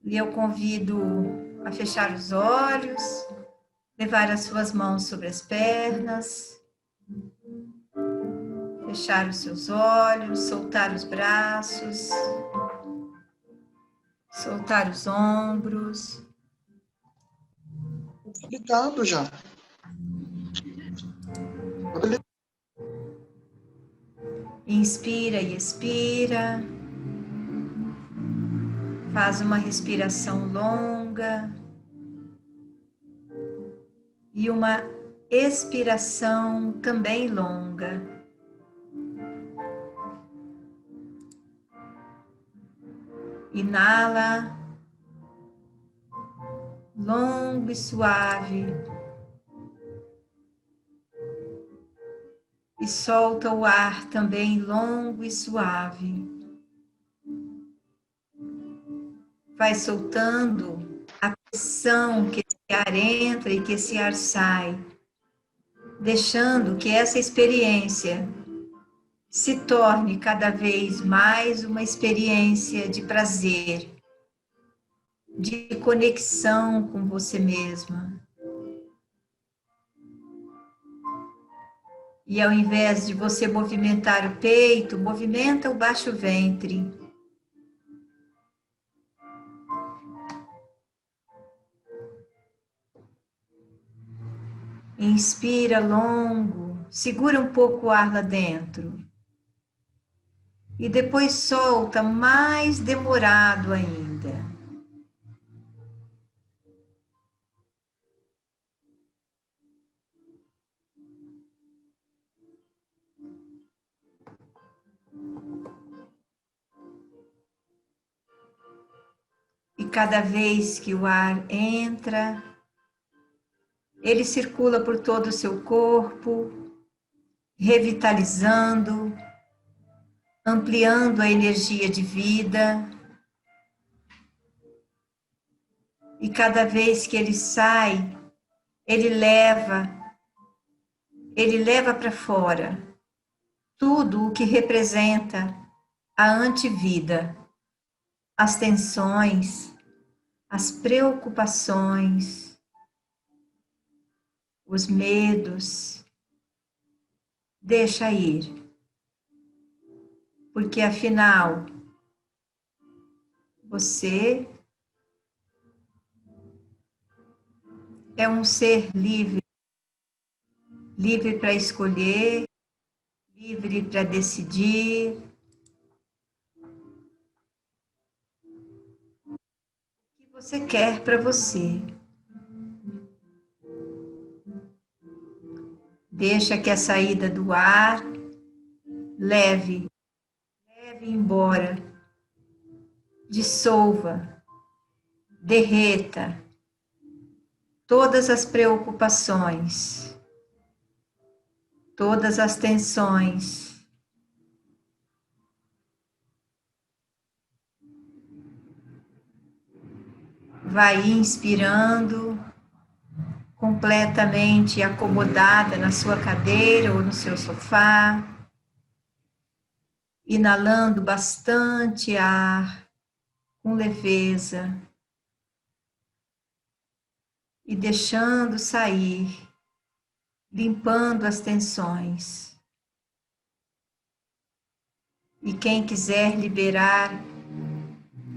E eu convido a fechar os olhos, levar as suas mãos sobre as pernas, fechar os seus olhos, soltar os braços, soltar os ombros. Ligado já. Inspira e expira. Faz uma respiração longa e uma expiração também longa. Inala, longo e suave. E solta o ar também longo e suave. Vai soltando a pressão que esse ar entra e que esse ar sai, deixando que essa experiência se torne cada vez mais uma experiência de prazer, de conexão com você mesma. E ao invés de você movimentar o peito, movimenta o baixo ventre. Inspira longo, segura um pouco o ar lá dentro. E depois solta mais demorado ainda. E cada vez que o ar entra, ele circula por todo o seu corpo, revitalizando, ampliando a energia de vida. E cada vez que ele sai, ele leva para fora tudo o que representa a antivida, as tensões, as preocupações, os medos. Deixa ir, porque afinal, você é um ser livre, livre para escolher, livre para decidir. O que você quer para você. Deixa que a saída do ar leve embora, dissolva, derreta todas as preocupações, todas as tensões. Vai inspirando, completamente acomodada na sua cadeira ou no seu sofá, inalando bastante ar, com leveza, e deixando sair, limpando as tensões. E quem quiser liberar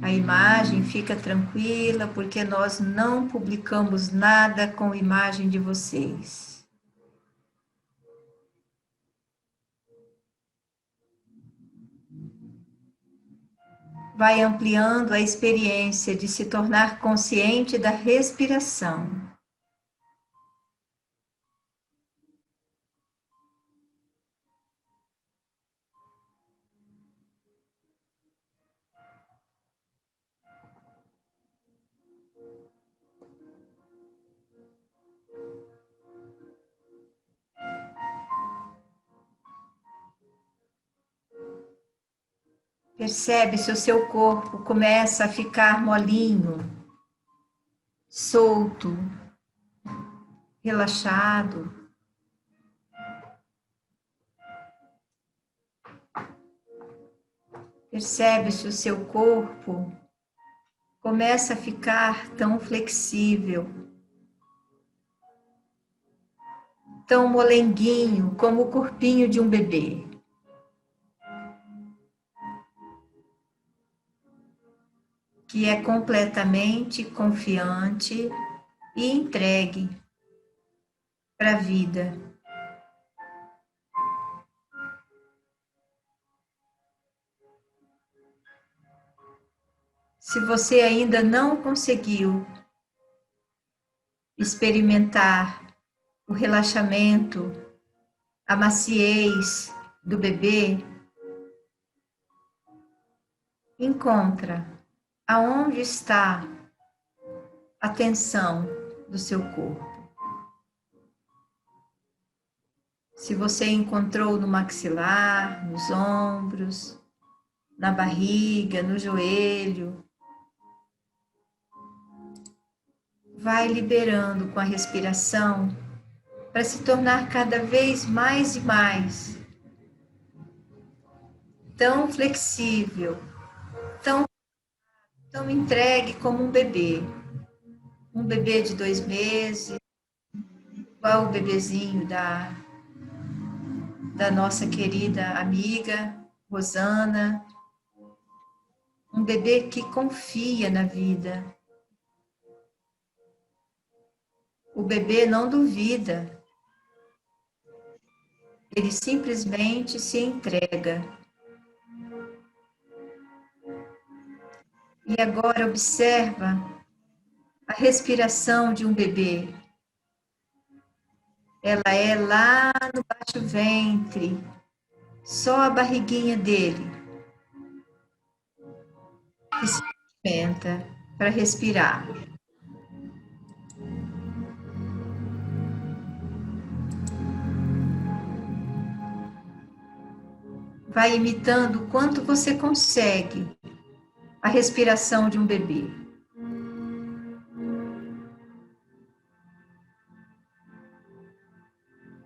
a imagem, fica tranquila, porque nós não publicamos nada com imagem de vocês. Vai ampliando a experiência de se tornar consciente da respiração. Percebe se o seu corpo começa a ficar molinho, solto, relaxado. Percebe se o seu corpo começa a ficar tão flexível, tão molenguinho, como o corpinho de um bebê. Que é completamente confiante e entregue para a vida. Se você ainda não conseguiu experimentar o relaxamento, a maciez do bebê, encontra aonde está a tensão do seu corpo. Se você encontrou no maxilar, nos ombros, na barriga, no joelho, vai liberando com a respiração para se tornar cada vez mais e mais tão flexível, tão entregue como um bebê de 2 meses, igual o bebezinho da nossa querida amiga Rosana, um bebê que confia na vida. O bebê não duvida, ele simplesmente se entrega. E agora observa a respiração de um bebê. Ela é lá no baixo ventre, só a barriguinha dele que se movimenta para respirar. Vai imitando o quanto você consegue a respiração de um bebê.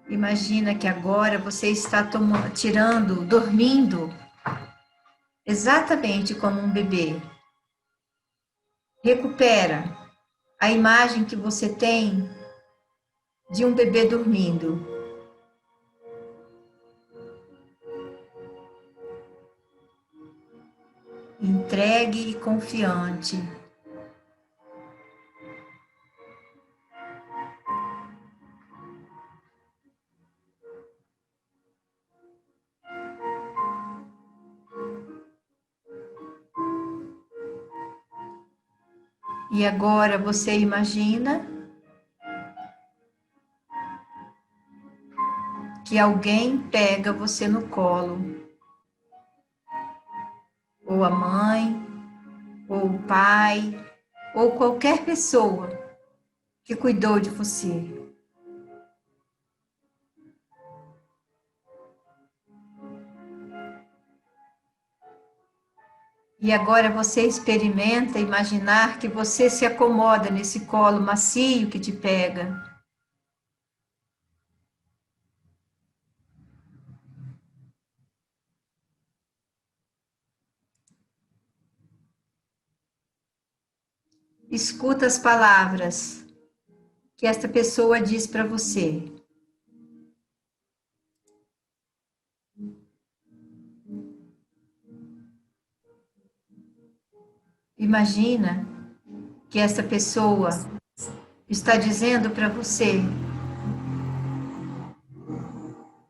Imagina que agora você está dormindo exatamente como um bebê. Recupera a imagem que você tem de um bebê dormindo. Entregue e confiante. E agora você imagina que alguém pega você no colo, ou a mãe, ou o pai, ou qualquer pessoa que cuidou de você. E agora você experimenta imaginar que você se acomoda nesse colo macio que te pega. Escuta as palavras que esta pessoa diz para você. Imagina que esta pessoa está dizendo para você: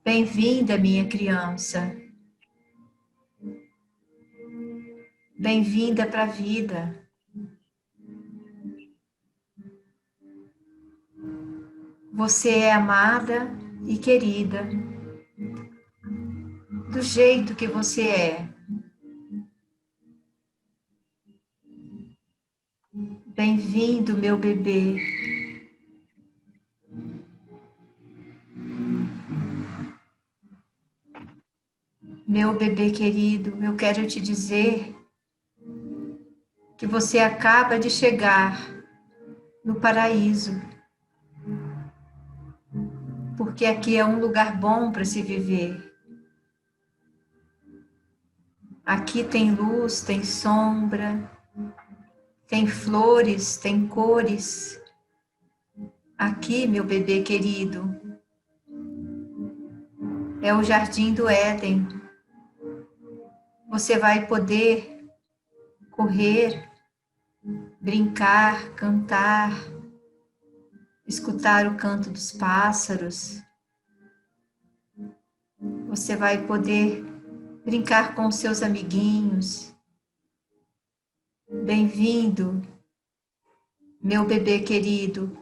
bem-vinda, minha criança. Bem-vinda para a vida. Você é amada e querida, do jeito que você é. Bem-vindo, meu bebê. Meu bebê querido, eu quero te dizer que você acaba de chegar no paraíso, porque aqui é um lugar bom para se viver. Aqui tem luz, tem sombra, tem flores, tem cores. Aqui, meu bebê querido, é o Jardim do Éden. Você vai poder correr, brincar, cantar, escutar o canto dos pássaros. Você vai poder brincar com os seus amiguinhos. Bem-vindo, meu bebê querido.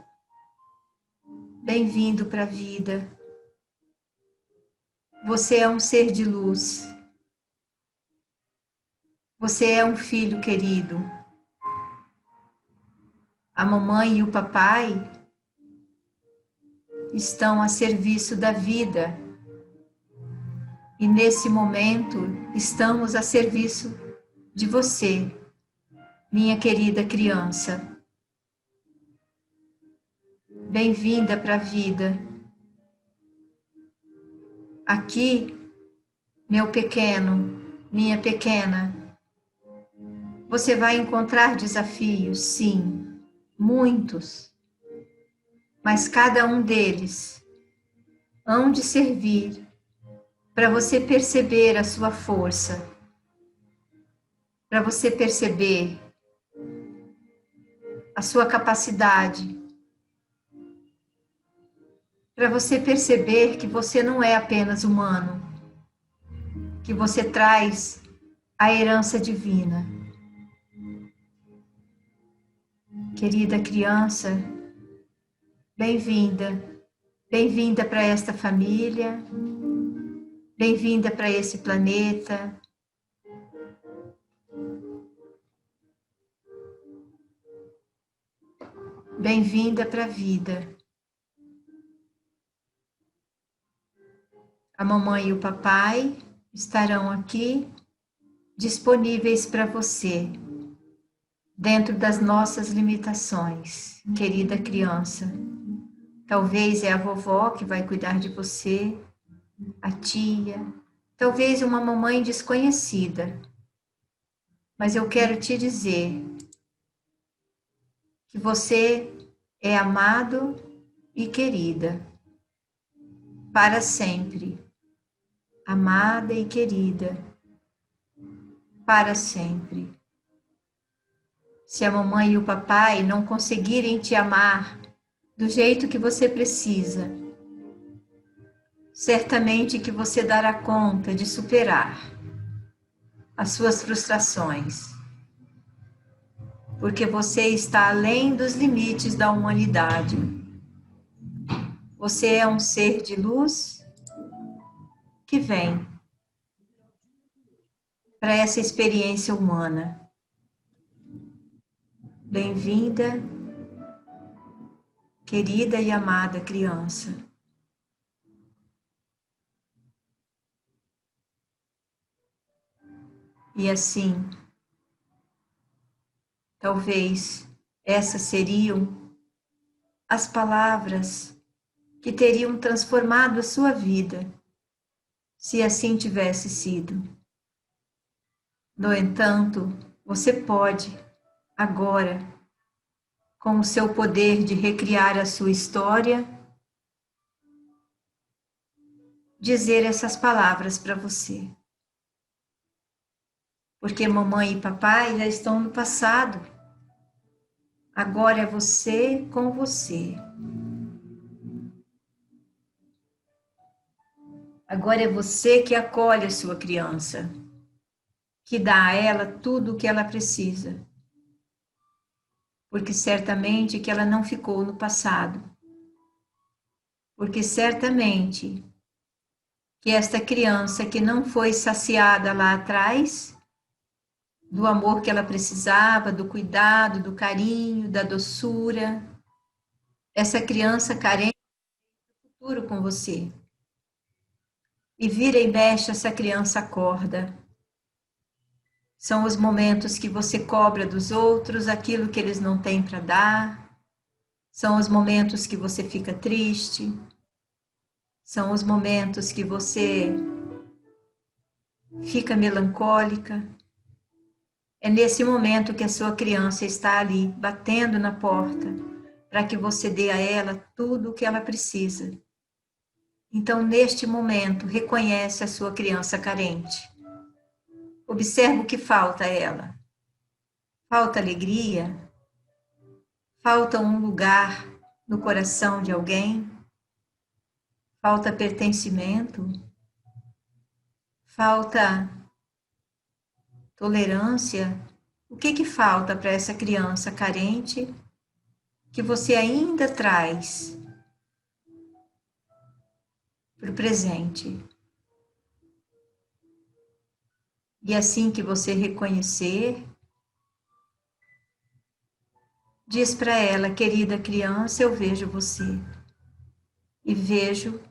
Bem-vindo para a vida. Você é um ser de luz. Você é um filho querido. A mamãe e o papai estão a serviço da vida. E nesse momento estamos a serviço de você, minha querida criança. Bem-vinda para a vida. Aqui, meu pequeno, minha pequena, você vai encontrar desafios, sim, muitos, mas cada um deles hão de servir para você perceber a sua força, para você perceber a sua capacidade, para você perceber que você não é apenas humano, que você traz a herança divina. Querida criança, bem-vinda, bem-vinda para esta família, bem-vinda para esse planeta. Bem-vinda para a vida. A mamãe e o papai estarão aqui disponíveis para você, dentro das nossas limitações, querida criança. Talvez é a vovó que vai cuidar de você, a tia, talvez uma mamãe desconhecida. Mas eu quero te dizer que você é amado e querida para sempre. Amada e querida para sempre. Se a mamãe e o papai não conseguirem te amar do jeito que você precisa, certamente que você dará conta de superar as suas frustrações, porque você está além dos limites da humanidade. Você é um ser de luz que vem para essa experiência humana. Bem-vinda, querida e amada criança. E assim, talvez essas seriam as palavras que teriam transformado a sua vida, se assim tivesse sido. No entanto, você pode, agora, com o seu poder de recriar a sua história, dizer essas palavras para você. Porque mamãe e papai já estão no passado. Agora é você com você. Agora é você que acolhe a sua criança, que dá a ela tudo o que ela precisa. Porque certamente que ela não ficou no passado. Porque certamente que esta criança que não foi saciada lá atrás, do amor que ela precisava, do cuidado, do carinho, da doçura, essa criança carente do futuro com você. E vira e mexe, essa criança acorda. São os momentos que você cobra dos outros aquilo que eles não têm para dar. São os momentos que você fica triste. São os momentos que você fica melancólica. É nesse momento que a sua criança está ali, batendo na porta, para que você dê a ela tudo o que ela precisa. Então, neste momento, reconhece a sua criança carente. Observa o que falta a ela. Falta alegria? Falta um lugar no coração de alguém? Falta pertencimento? Falta tolerância? O que falta para essa criança carente que você ainda traz para o presente? E assim que você reconhecer, diz para ela, querida criança, eu vejo você e vejo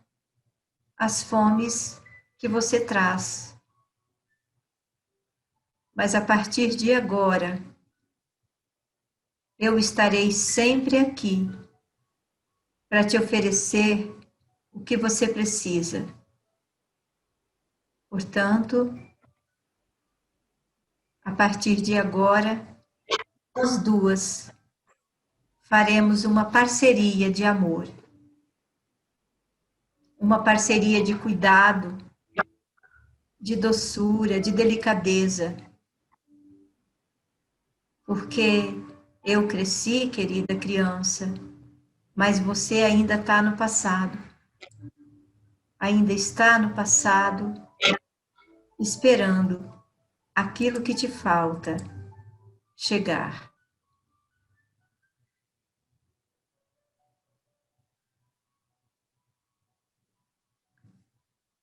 as fomes que você traz. Mas a partir de agora, eu estarei sempre aqui para te oferecer o que você precisa. Portanto, a partir de agora, nós duas faremos uma parceria de amor, uma parceria de cuidado, de doçura, de delicadeza, porque eu cresci, querida criança, mas você ainda está no passado, ainda está no passado, esperando aquilo que te falta chegar.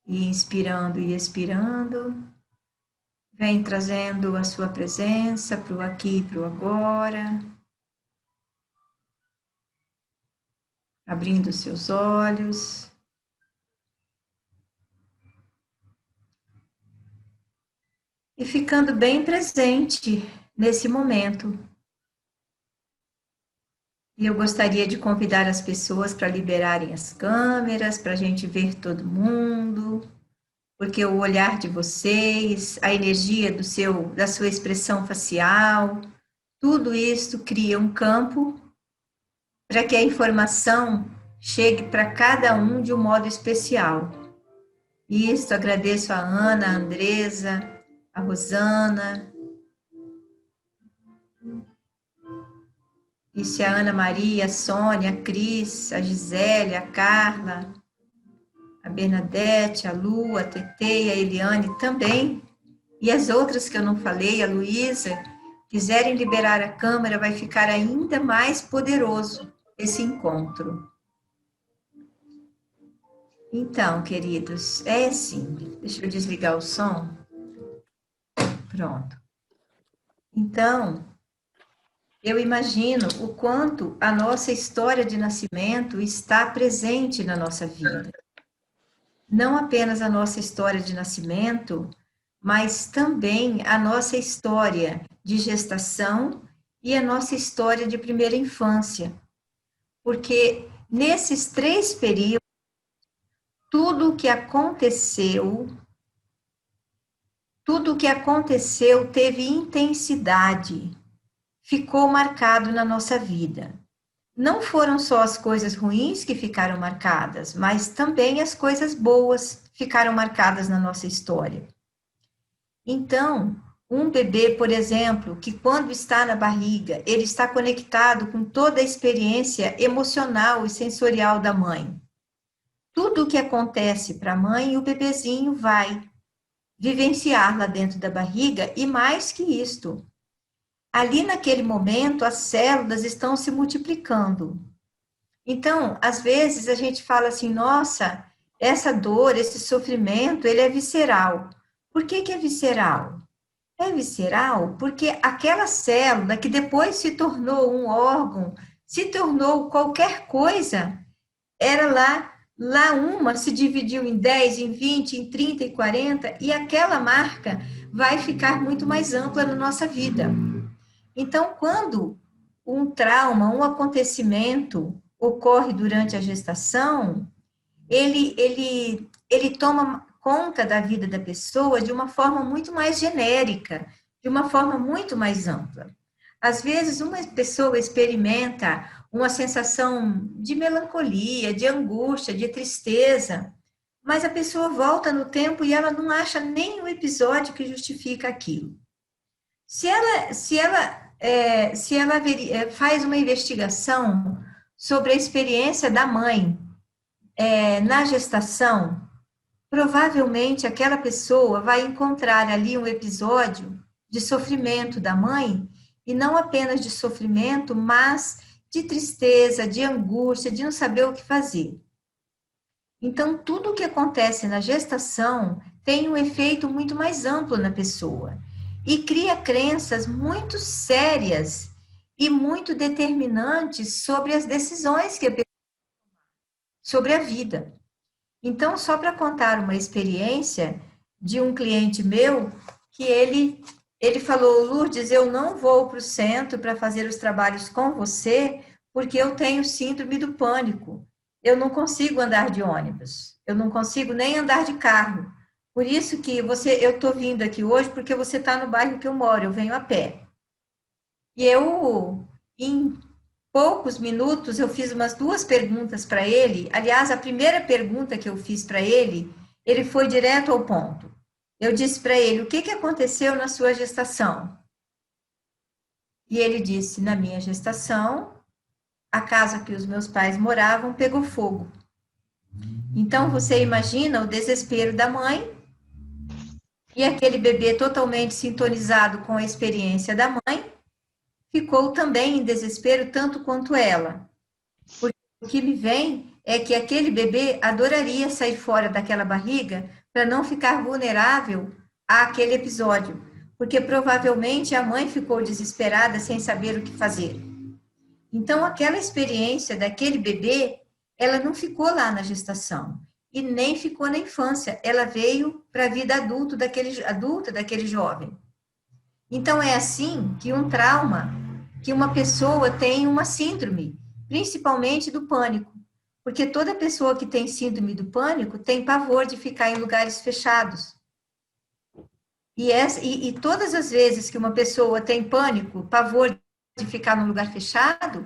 E inspirando e expirando, vem trazendo a sua presença para o aqui e para o agora, abrindo seus olhos. E ficando bem presente nesse momento. E eu gostaria de convidar as pessoas para liberarem as câmeras, para a gente ver todo mundo, porque o olhar de vocês, a energia da sua expressão facial, tudo isso cria um campo para que a informação chegue para cada um de um modo especial. Isso, agradeço a Ana, a Andresa, a Rosana. Isso é a Ana Maria, a Sônia, a Cris, a Gisele, a Carla, a Bernadette, a Lu, a Tetê, a Eliane também. E as outras que eu não falei, a Luísa, quiserem liberar a câmera, vai ficar ainda mais poderoso esse encontro. Então, queridos, é assim. Deixa eu desligar o som. Pronto. Então, eu imagino o quanto a nossa história de nascimento está presente na nossa vida. Não apenas a nossa história de nascimento, mas também a nossa história de gestação e a nossa história de primeira infância. Porque nesses 3 períodos, tudo o que aconteceu teve intensidade, ficou marcado na nossa vida. Não foram só as coisas ruins que ficaram marcadas, mas também as coisas boas ficaram marcadas na nossa história. Então, um bebê, por exemplo, que quando está na barriga, ele está conectado com toda a experiência emocional e sensorial da mãe. Tudo o que acontece para a mãe, o bebezinho vai vivenciar lá dentro da barriga, e mais que isto, ali naquele momento as células estão se multiplicando. Então, às vezes a gente fala assim, nossa, essa dor, esse sofrimento, ele é visceral. Por que é visceral? É visceral porque aquela célula que depois se tornou um órgão, se tornou qualquer coisa, era lá uma se dividiu em 10, em 20, em 30 e 40, e aquela marca vai ficar muito mais ampla na nossa vida. Então, quando um trauma, um acontecimento ocorre durante a gestação, ele toma conta da vida da pessoa de uma forma muito mais genérica, de uma forma muito mais ampla. Às vezes, uma pessoa experimenta uma sensação de melancolia, de angústia, de tristeza, mas a pessoa volta no tempo e ela não acha nenhum episódio que justifica aquilo. Se ela faz uma investigação sobre a experiência da mãe na gestação, provavelmente aquela pessoa vai encontrar ali um episódio de sofrimento da mãe, e não apenas de sofrimento, mas de tristeza, de angústia, de não saber o que fazer. Então, tudo o que acontece na gestação tem um efeito muito mais amplo na pessoa e cria crenças muito sérias e muito determinantes sobre as decisões que a pessoa toma, sobre a vida. Então, só para contar uma experiência de um cliente meu, que ele falou: Lourdes, eu não vou para o centro para fazer os trabalhos com você, porque eu tenho síndrome do pânico. Eu não consigo andar de ônibus, eu não consigo nem andar de carro. Por isso que eu estou vindo aqui hoje, porque você está no bairro que eu moro, eu venho a pé. E eu, em poucos minutos, eu fiz umas 2 perguntas para ele. Aliás, a primeira pergunta que eu fiz para ele, ele foi direto ao ponto. Eu disse para ele: o que aconteceu na sua gestação? E ele disse: na minha gestação, a casa que os meus pais moravam pegou fogo. Então, você imagina o desespero da mãe e aquele bebê totalmente sintonizado com a experiência da mãe ficou também em desespero tanto quanto ela. Porque o que me vem é que aquele bebê adoraria sair fora daquela barriga para não ficar vulnerável àquele episódio, porque provavelmente a mãe ficou desesperada sem saber o que fazer. Então, aquela experiência daquele bebê, ela não ficou lá na gestação e nem ficou na infância, ela veio para a vida adulta daquele jovem. Então, é assim que um trauma, que uma pessoa tem uma síndrome, principalmente do pânico, porque toda pessoa que tem síndrome do pânico tem pavor de ficar em lugares fechados. E todas as vezes que uma pessoa tem pânico, pavor de ficar num lugar fechado,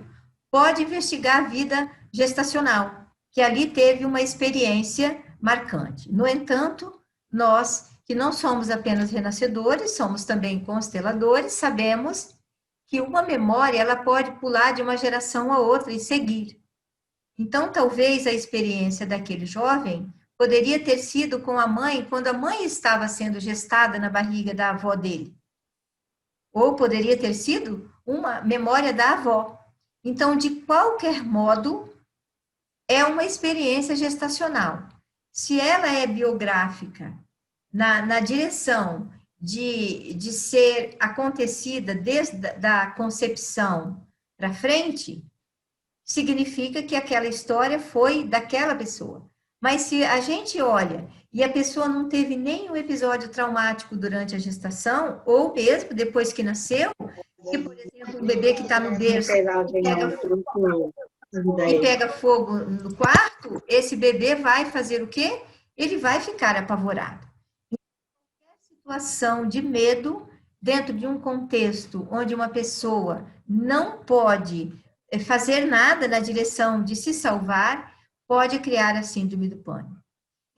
pode investigar a vida gestacional, que ali teve uma experiência marcante. No entanto, nós, que não somos apenas renascedores, somos também consteladores, sabemos que uma memória ela pode pular de uma geração a outra e seguir. Então, talvez a experiência daquele jovem poderia ter sido com a mãe quando a mãe estava sendo gestada na barriga da avó dele. Ou poderia ter sido uma memória da avó. Então, de qualquer modo, é uma experiência gestacional. Se ela é biográfica, na direção de ser acontecida desde a concepção para frente, significa que aquela história foi daquela pessoa. Mas se a gente olha e a pessoa não teve nenhum episódio traumático durante a gestação, ou mesmo depois que nasceu, que, por exemplo, o bebê que está no berço e pega fogo no quarto, esse bebê vai fazer o quê? Ele vai ficar apavorado. Qualquer situação de medo, dentro de um contexto onde uma pessoa não pode fazer nada na direção de se salvar, pode criar a síndrome do pânico.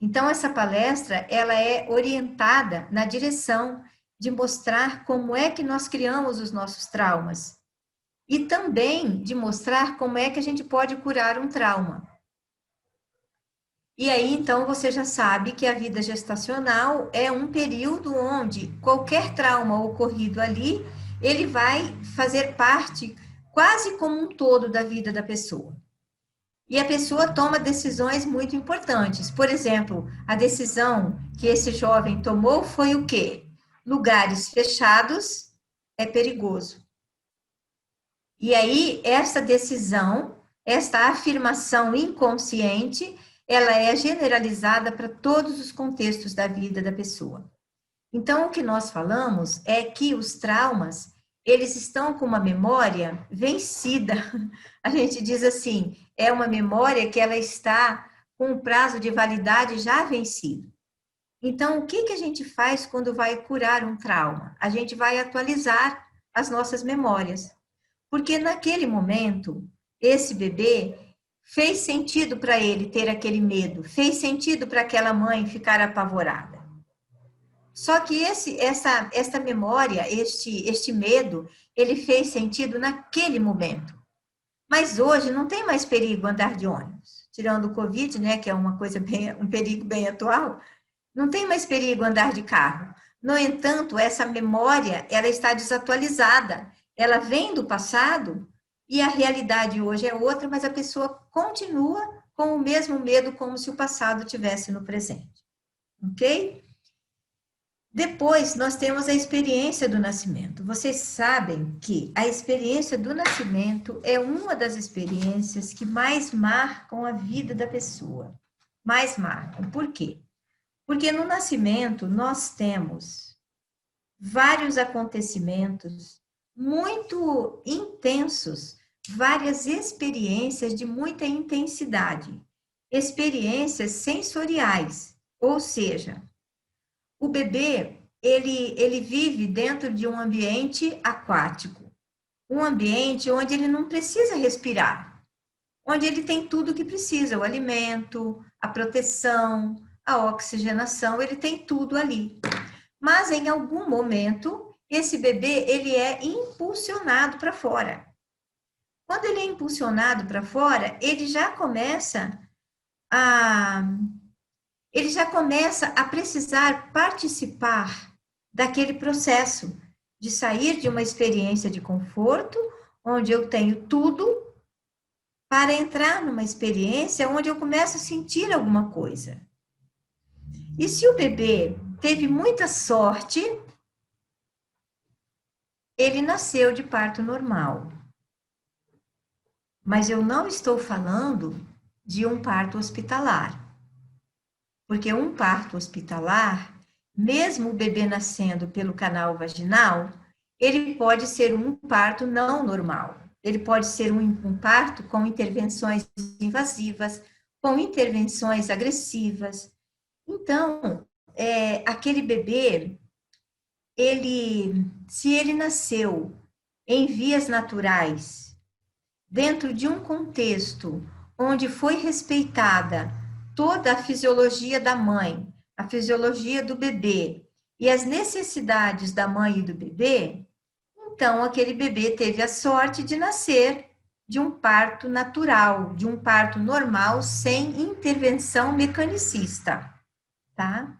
Então, essa palestra, ela é orientada na direção de mostrar como é que nós criamos os nossos traumas e também de mostrar como é que a gente pode curar um trauma. E aí, então, você já sabe que a vida gestacional é um período onde qualquer trauma ocorrido ali, ele vai fazer parte quase como um todo da vida da pessoa. E a pessoa toma decisões muito importantes. Por exemplo, a decisão que esse jovem tomou foi o quê? Lugares fechados é perigoso. E aí, essa decisão, esta afirmação inconsciente, ela é generalizada para todos os contextos da vida da pessoa. Então, o que nós falamos é que os traumas, eles estão com uma memória vencida. A gente diz assim, é uma memória que ela está com um prazo de validade já vencido. Então, o que que a gente faz quando vai curar um trauma? A gente vai atualizar as nossas memórias. Porque naquele momento, esse bebê fez sentido para ele ter aquele medo, fez sentido para aquela mãe ficar apavorada. Só que essa memória, este medo, ele fez sentido naquele momento. Mas hoje não tem mais perigo andar de ônibus. Tirando o Covid, né, que é uma coisa bem, um perigo bem atual, não tem mais perigo andar de carro. No entanto, essa memória, ela está desatualizada. Ela vem do passado e a realidade hoje é outra, mas a pessoa continua com o mesmo medo como se o passado tivesse no presente. Ok? Depois, nós temos a experiência do nascimento. Vocês sabem que a experiência do nascimento é uma das experiências que mais marcam a vida da pessoa. Mais marcam. Por quê? Porque no nascimento nós temos vários acontecimentos muito intensos, várias experiências de muita intensidade, experiências sensoriais, ou seja, o bebê, ele vive dentro de um ambiente aquático, um ambiente onde ele não precisa respirar, onde ele tem tudo o que precisa, o alimento, a proteção, a oxigenação, ele tem tudo ali. Mas em algum momento, esse bebê, ele é impulsionado para fora. Quando ele é impulsionado para fora, ele já começa a precisar participar daquele processo de sair de uma experiência de conforto, onde eu tenho tudo, para entrar numa experiência onde eu começo a sentir alguma coisa. E se o bebê teve muita sorte, ele nasceu de parto normal. Mas eu não estou falando de um parto hospitalar. Porque um parto hospitalar, mesmo o bebê nascendo pelo canal vaginal, ele pode ser um parto não normal. Ele pode ser um parto com intervenções invasivas, com intervenções agressivas. Então, aquele bebê, se ele nasceu em vias naturais, dentro de um contexto onde foi respeitada toda a fisiologia da mãe, a fisiologia do bebê e as necessidades da mãe e do bebê, então aquele bebê teve a sorte de nascer de um parto natural, de um parto normal, sem intervenção mecanicista, tá?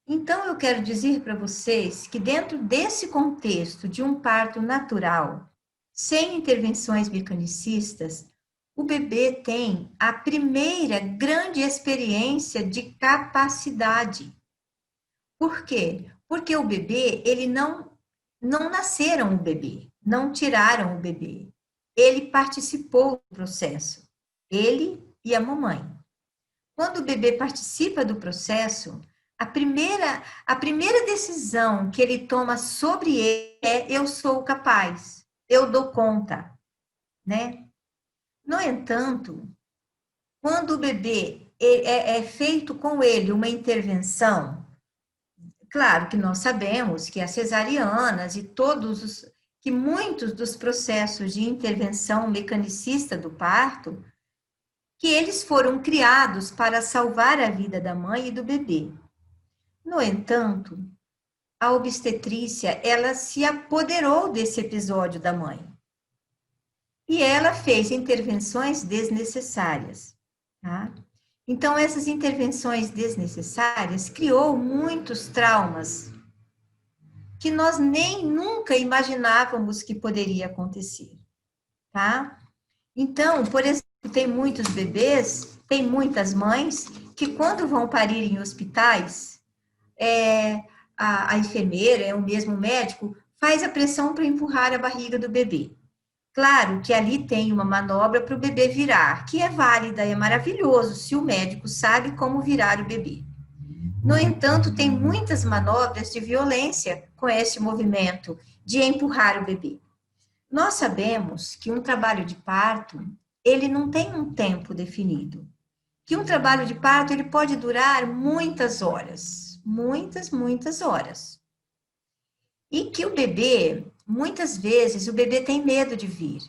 Então, eu quero dizer para vocês que dentro desse contexto de um parto natural, sem intervenções mecanicistas, o bebê tem a primeira grande experiência de capacidade. Por quê? Porque o bebê, ele não nasceram o bebê, não tiraram o bebê. Ele participou do processo, ele e a mamãe. Quando o bebê participa do processo, a primeira decisão que ele toma sobre ele é: eu sou capaz, eu dou conta, né? No entanto, quando o bebê é feito com ele uma intervenção, claro que nós sabemos que as cesarianas e que muitos dos processos de intervenção mecanicista do parto, que eles foram criados para salvar a vida da mãe e do bebê. No entanto, a obstetrícia, ela se apoderou desse episódio da mãe. E ela fez intervenções desnecessárias, tá? Então, essas intervenções desnecessárias criou muitos traumas que nós nem nunca imaginávamos que poderia acontecer, tá? Então, por exemplo, tem muitos bebês, tem muitas mães que quando vão parir em hospitais, a enfermeira, o mesmo médico, faz a pressão para empurrar a barriga do bebê. Claro que ali tem uma manobra para o bebê virar, que é válida, é maravilhoso se o médico sabe como virar o bebê. No entanto, tem muitas manobras de violência com esse movimento de empurrar o bebê. Nós sabemos que um trabalho de parto, ele não tem um tempo definido. Que um trabalho de parto, ele pode durar muitas horas. muitas horas. E que o bebê, muitas vezes, o bebê tem medo de vir.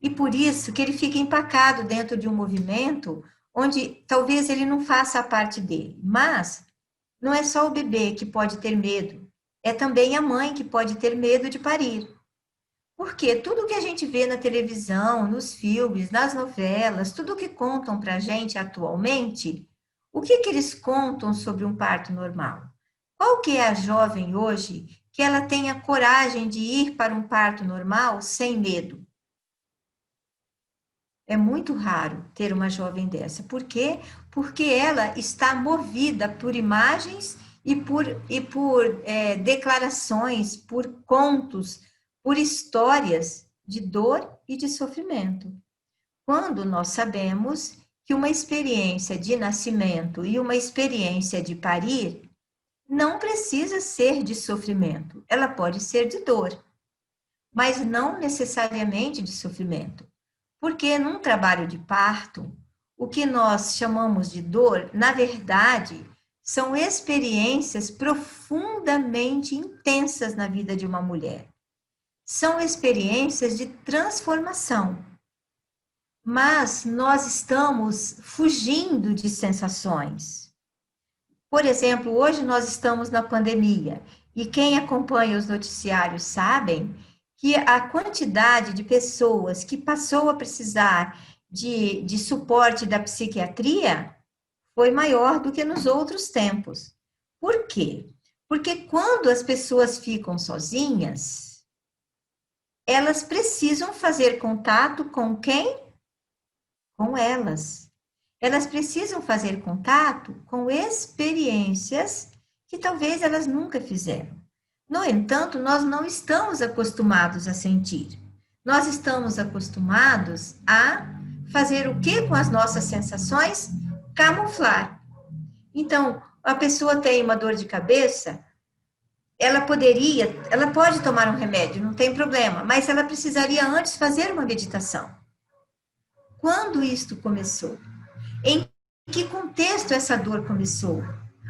E por isso que ele fica empacado dentro de um movimento onde talvez ele não faça a parte dele. Mas não é só o bebê que pode ter medo, é também a mãe que pode ter medo de parir. Porque tudo que a gente vê na televisão, nos filmes, nas novelas, tudo que contam para a gente atualmente, o que eles contam sobre um parto normal? Qual que é a jovem hoje que ela tenha coragem de ir para um parto normal sem medo? É muito raro ter uma jovem dessa. Por quê? Porque ela está movida por imagens e por declarações, por contos, por histórias de dor e de sofrimento. Quando nós sabemos que uma experiência de nascimento e uma experiência de parir não precisa ser de sofrimento, ela pode ser de dor, mas não necessariamente de sofrimento. Porque num trabalho de parto, o que nós chamamos de dor, na verdade, são experiências profundamente intensas na vida de uma mulher. São experiências de transformação. Mas nós estamos fugindo de sensações. Por exemplo, hoje nós estamos na pandemia e quem acompanha os noticiários sabem que a quantidade de pessoas que passou a precisar de suporte da psiquiatria foi maior do que nos outros tempos. Por quê? Porque quando as pessoas ficam sozinhas, elas precisam fazer contato com quem? Com elas. Elas precisam fazer contato com experiências que talvez elas nunca fizeram. No entanto, nós não estamos acostumados a sentir. Nós estamos acostumados a fazer o que com as nossas sensações? Camuflar. Então, a pessoa tem uma dor de cabeça, ela pode tomar um remédio, não tem problema, mas ela precisaria antes fazer uma meditação. Quando isto começou? Em que contexto essa dor começou?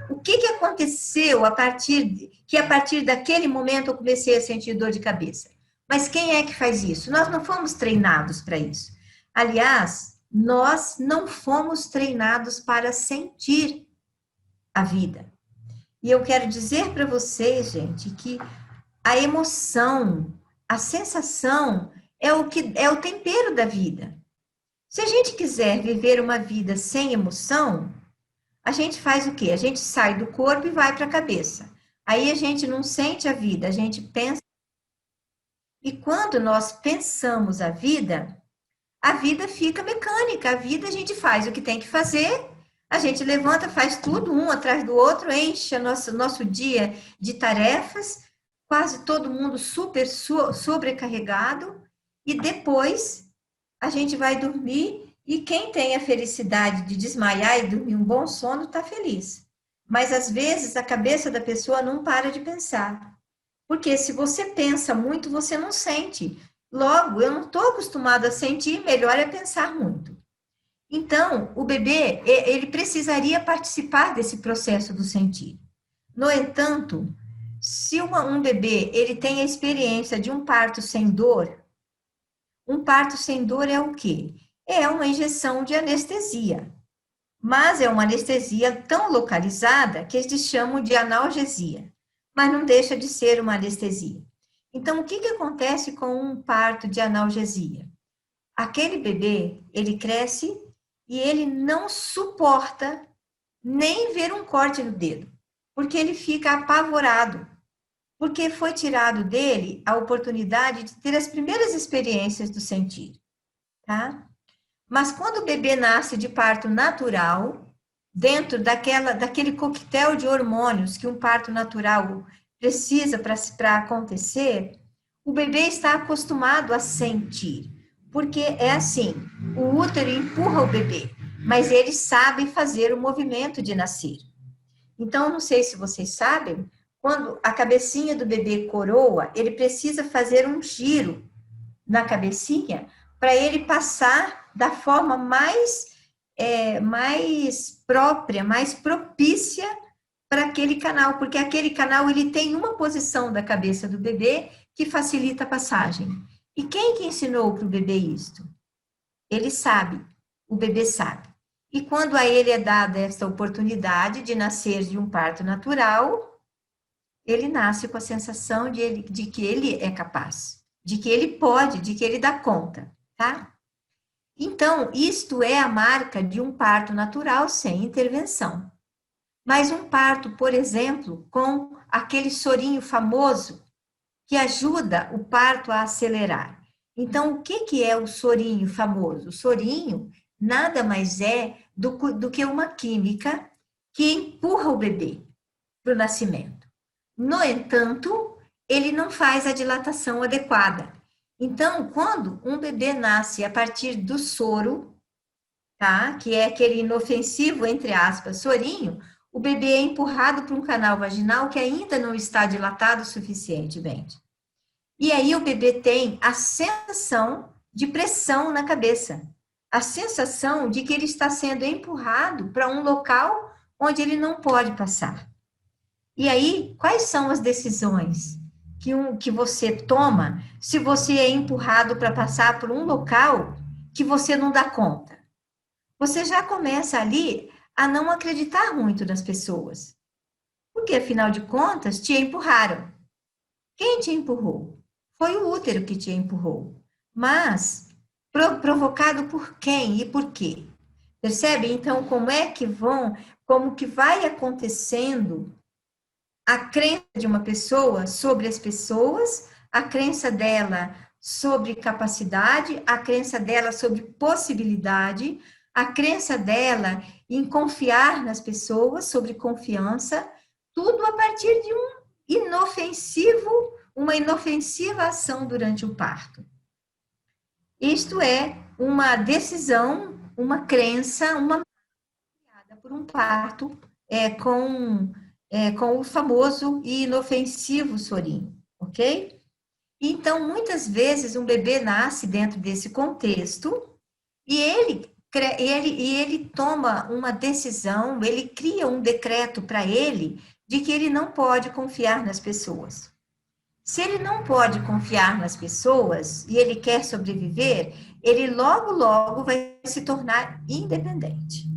O que aconteceu a partir daquele momento eu comecei a sentir dor de cabeça? Mas quem é que faz isso? Nós não fomos treinados para isso. Aliás, nós não fomos treinados para sentir a vida. E eu quero dizer para vocês, gente, que a emoção, a sensação é o tempero da vida. Se a gente quiser viver uma vida sem emoção, a gente faz o quê? A gente sai do corpo e vai para a cabeça. Aí a gente não sente a vida, a gente pensa. E quando nós pensamos a vida fica mecânica. A vida a gente faz o que tem que fazer, a gente levanta, faz tudo um atrás do outro, enche nosso dia de tarefas, quase todo mundo super sobrecarregado, e depois a gente vai dormir. E quem tem a felicidade de desmaiar e dormir um bom sono, está feliz. Mas, às vezes, a cabeça da pessoa não para de pensar. Porque se você pensa muito, você não sente. Logo, eu não estou acostumado a sentir, melhor é pensar muito. Então, o bebê, ele precisaria participar desse processo do sentir. No entanto, se um bebê, ele tem a experiência de um parto sem dor, um parto sem dor é o quê? É uma injeção de anestesia, mas é uma anestesia tão localizada que eles chamam de analgesia, mas não deixa de ser uma anestesia. Então, o que acontece com um parto de analgesia? Aquele bebê, ele cresce e ele não suporta nem ver um corte no dedo, porque ele fica apavorado, porque foi tirado dele a oportunidade de ter as primeiras experiências do sentir, tá? Mas quando o bebê nasce de parto natural, dentro daquele coquetel de hormônios que um parto natural precisa para acontecer, o bebê está acostumado a sentir. Porque é assim, o útero empurra o bebê, mas ele sabe fazer o movimento de nascer. Então, não sei se vocês sabem, quando a cabecinha do bebê coroa, ele precisa fazer um giro na cabecinha para ele passar da forma mais própria, mais propícia para aquele canal, porque aquele canal ele tem uma posição da cabeça do bebê que facilita a passagem. E quem que ensinou para o bebê isto? Ele sabe, o bebê sabe. E quando a ele é dada essa oportunidade de nascer de um parto natural, ele nasce com a sensação de que ele é capaz, de que ele pode, de que ele dá conta, tá? Então, isto é a marca de um parto natural sem intervenção. Mas um parto, por exemplo, com aquele sorinho famoso que ajuda o parto a acelerar. Então, o que é o sorinho famoso? O sorinho nada mais é do que uma química que empurra o bebê para o nascimento. No entanto, ele não faz a dilatação adequada. Então, quando um bebê nasce a partir do soro, tá? Que é aquele inofensivo, entre aspas, sorinho, o bebê é empurrado para um canal vaginal que ainda não está dilatado suficientemente. E aí o bebê tem a sensação de pressão na cabeça, a sensação de que ele está sendo empurrado para um local onde ele não pode passar. E aí, quais são as decisões que você toma se você é empurrado para passar por um local que você não dá conta? Você já começa ali a não acreditar muito nas pessoas. Porque, afinal de contas, te empurraram. Quem te empurrou? Foi o útero que te empurrou. Mas, provocado por quem e por quê? Percebe? Então, como que vai acontecendo a crença de uma pessoa sobre as pessoas, a crença dela sobre capacidade, a crença dela sobre possibilidade, a crença dela em confiar nas pessoas, sobre confiança, tudo a partir de uma inofensiva ação durante o parto. Isto é uma decisão, uma crença, uma criada por um parto com o famoso e inofensivo sorinho, ok? Então, muitas vezes, um bebê nasce dentro desse contexto e ele toma uma decisão, ele cria um decreto para ele de que ele não pode confiar nas pessoas. Se ele não pode confiar nas pessoas e ele quer sobreviver, ele logo vai se tornar independente.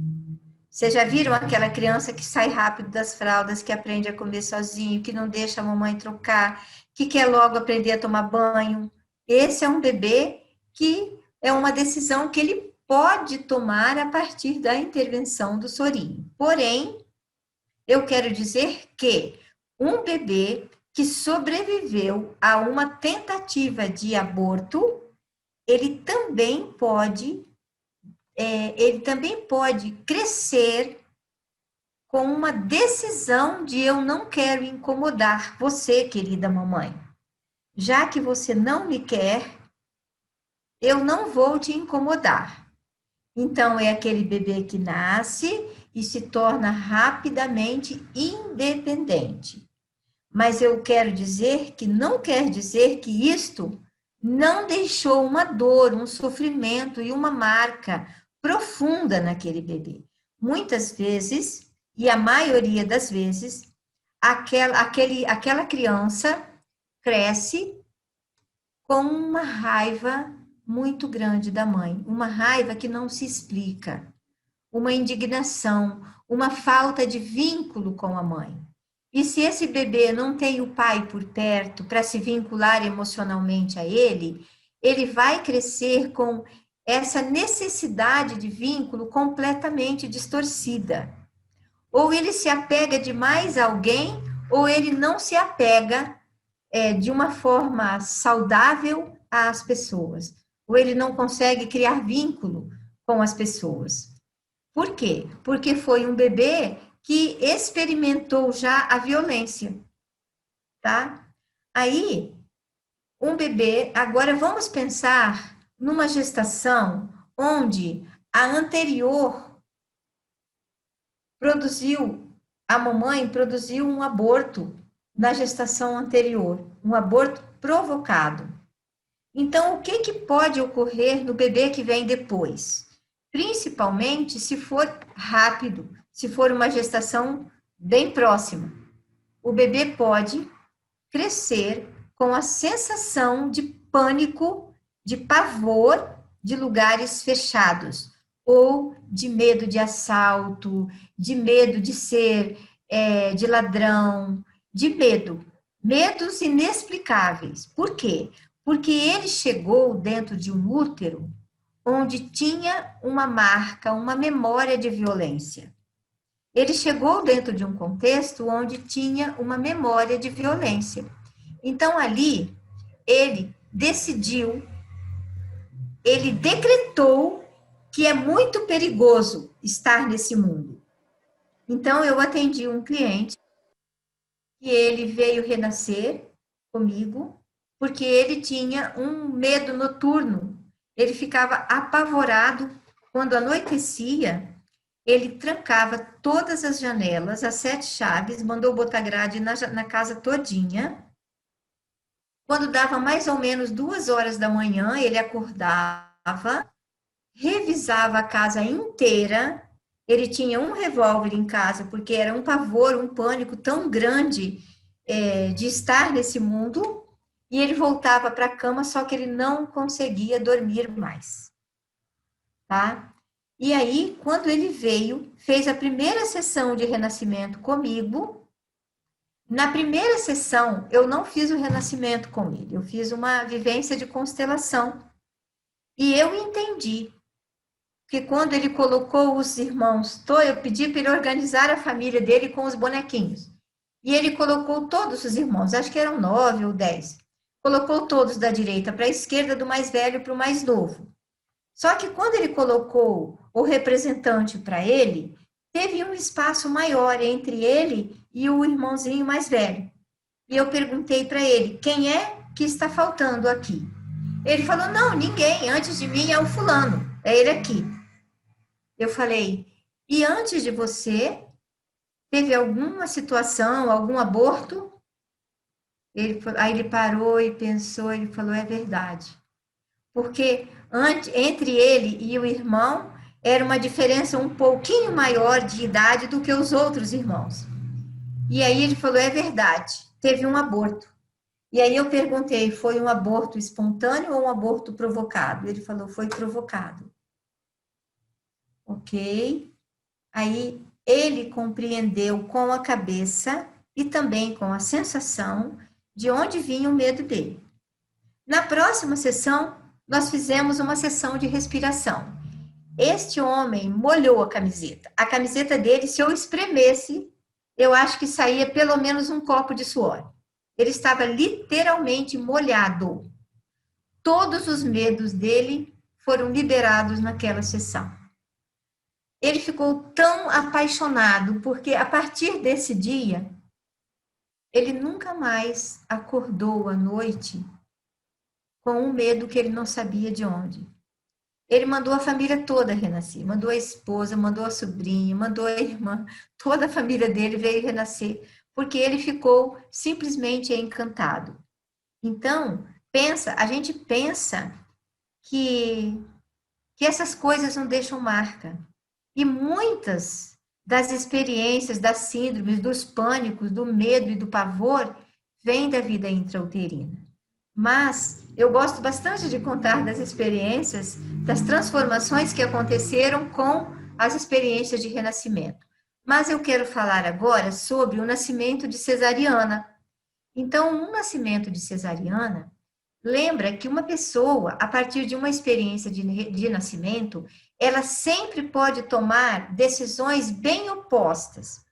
Vocês já viram aquela criança que sai rápido das fraldas, que aprende a comer sozinho, que não deixa a mamãe trocar, que quer logo aprender a tomar banho? Esse é um bebê que é uma decisão que ele pode tomar a partir da intervenção do sorinho. Porém, eu quero dizer que um bebê que sobreviveu a uma tentativa de aborto, ele também pode crescer com uma decisão de eu não quero incomodar você, querida mamãe. Já que você não me quer, eu não vou te incomodar. Então, é aquele bebê que nasce e se torna rapidamente independente. Mas eu quero dizer que não quer dizer que isto não deixou uma dor, um sofrimento e uma marca profunda naquele bebê. Muitas vezes, e a maioria das vezes, aquela criança cresce com uma raiva muito grande da mãe, uma raiva que não se explica, uma indignação, uma falta de vínculo com a mãe. E se esse bebê não tem o pai por perto para se vincular emocionalmente a ele, ele vai crescer com essa necessidade de vínculo completamente distorcida. Ou ele se apega demais a alguém, ou ele não se apega de uma forma saudável às pessoas. Ou ele não consegue criar vínculo com as pessoas. Por quê? Porque foi um bebê que experimentou já a violência, tá? Aí, um bebê, agora vamos pensar numa gestação onde a anterior a mamãe produziu um aborto na gestação anterior, um aborto provocado. Então, o que pode ocorrer no bebê que vem depois? Principalmente se for rápido, se for uma gestação bem próxima. O bebê pode crescer com a sensação de pânico, de pavor de lugares fechados, ou de medo de assalto, de medo de ser de ladrão, de medos inexplicáveis. Por quê? Porque ele chegou dentro de um útero onde tinha uma marca, uma memória de violência. Ele chegou dentro de um contexto onde tinha uma memória de violência. Então, ali, ele decidiu, ele decretou que é muito perigoso estar nesse mundo. Então, eu atendi um cliente e ele veio renascer comigo, porque ele tinha um medo noturno. Ele ficava apavorado quando anoitecia. Ele trancava todas as janelas, as 7 chaves, mandou botar grade na casa todinha. Quando dava mais ou menos 2 horas da manhã, ele acordava, revisava a casa inteira. Ele tinha um revólver em casa, porque era um pavor, um pânico tão grande de estar nesse mundo. E ele voltava para a cama, só que ele não conseguia dormir mais. Tá? E aí, quando ele veio, fez a primeira sessão de renascimento comigo. Na primeira sessão, eu não fiz o renascimento com ele, eu fiz uma vivência de constelação. E eu entendi que quando ele colocou os irmãos, eu pedi para ele organizar a família dele com os bonequinhos. E ele colocou todos os irmãos, acho que eram 9 ou 10. Colocou todos da direita para a esquerda, do mais velho para o mais novo. Só que quando ele colocou o representante para ele, teve um espaço maior entre ele e o irmãozinho mais velho. E eu perguntei para ele, quem é que está faltando aqui? Ele falou, não, ninguém, antes de mim é o fulano, é ele aqui. Eu falei, e antes de você, teve alguma situação, algum aborto? Aí ele parou e pensou, ele falou, é verdade. Porque entre ele e o irmão, era uma diferença um pouquinho maior de idade do que os outros irmãos. E aí ele falou, é verdade, teve um aborto. E aí eu perguntei, foi um aborto espontâneo ou um aborto provocado? Ele falou, foi provocado. Ok. Aí ele compreendeu com a cabeça e também com a sensação de onde vinha o medo dele. Na próxima sessão, nós fizemos uma sessão de respiração. Este homem molhou a camiseta. A camiseta dele, se eu espremesse, eu acho que saía pelo menos um copo de suor. Ele estava literalmente molhado. Todos os medos dele foram liberados naquela sessão. Ele ficou tão apaixonado, porque a partir desse dia, ele nunca mais acordou à noite com um medo que ele não sabia de onde. Ele mandou a família toda renascer, mandou a esposa, mandou a sobrinha, mandou a irmã, toda a família dele veio renascer, porque ele ficou simplesmente encantado. Então, a gente pensa que essas coisas não deixam marca. E muitas das experiências, das síndromes, dos pânicos, do medo e do pavor, vêm da vida intrauterina. Mas eu gosto bastante de contar das experiências, das transformações que aconteceram com as experiências de renascimento. Mas eu quero falar agora sobre o nascimento de cesariana. Então, no nascimento de cesariana, lembra que uma pessoa, a partir de uma experiência de nascimento, ela sempre pode tomar decisões bem opostas.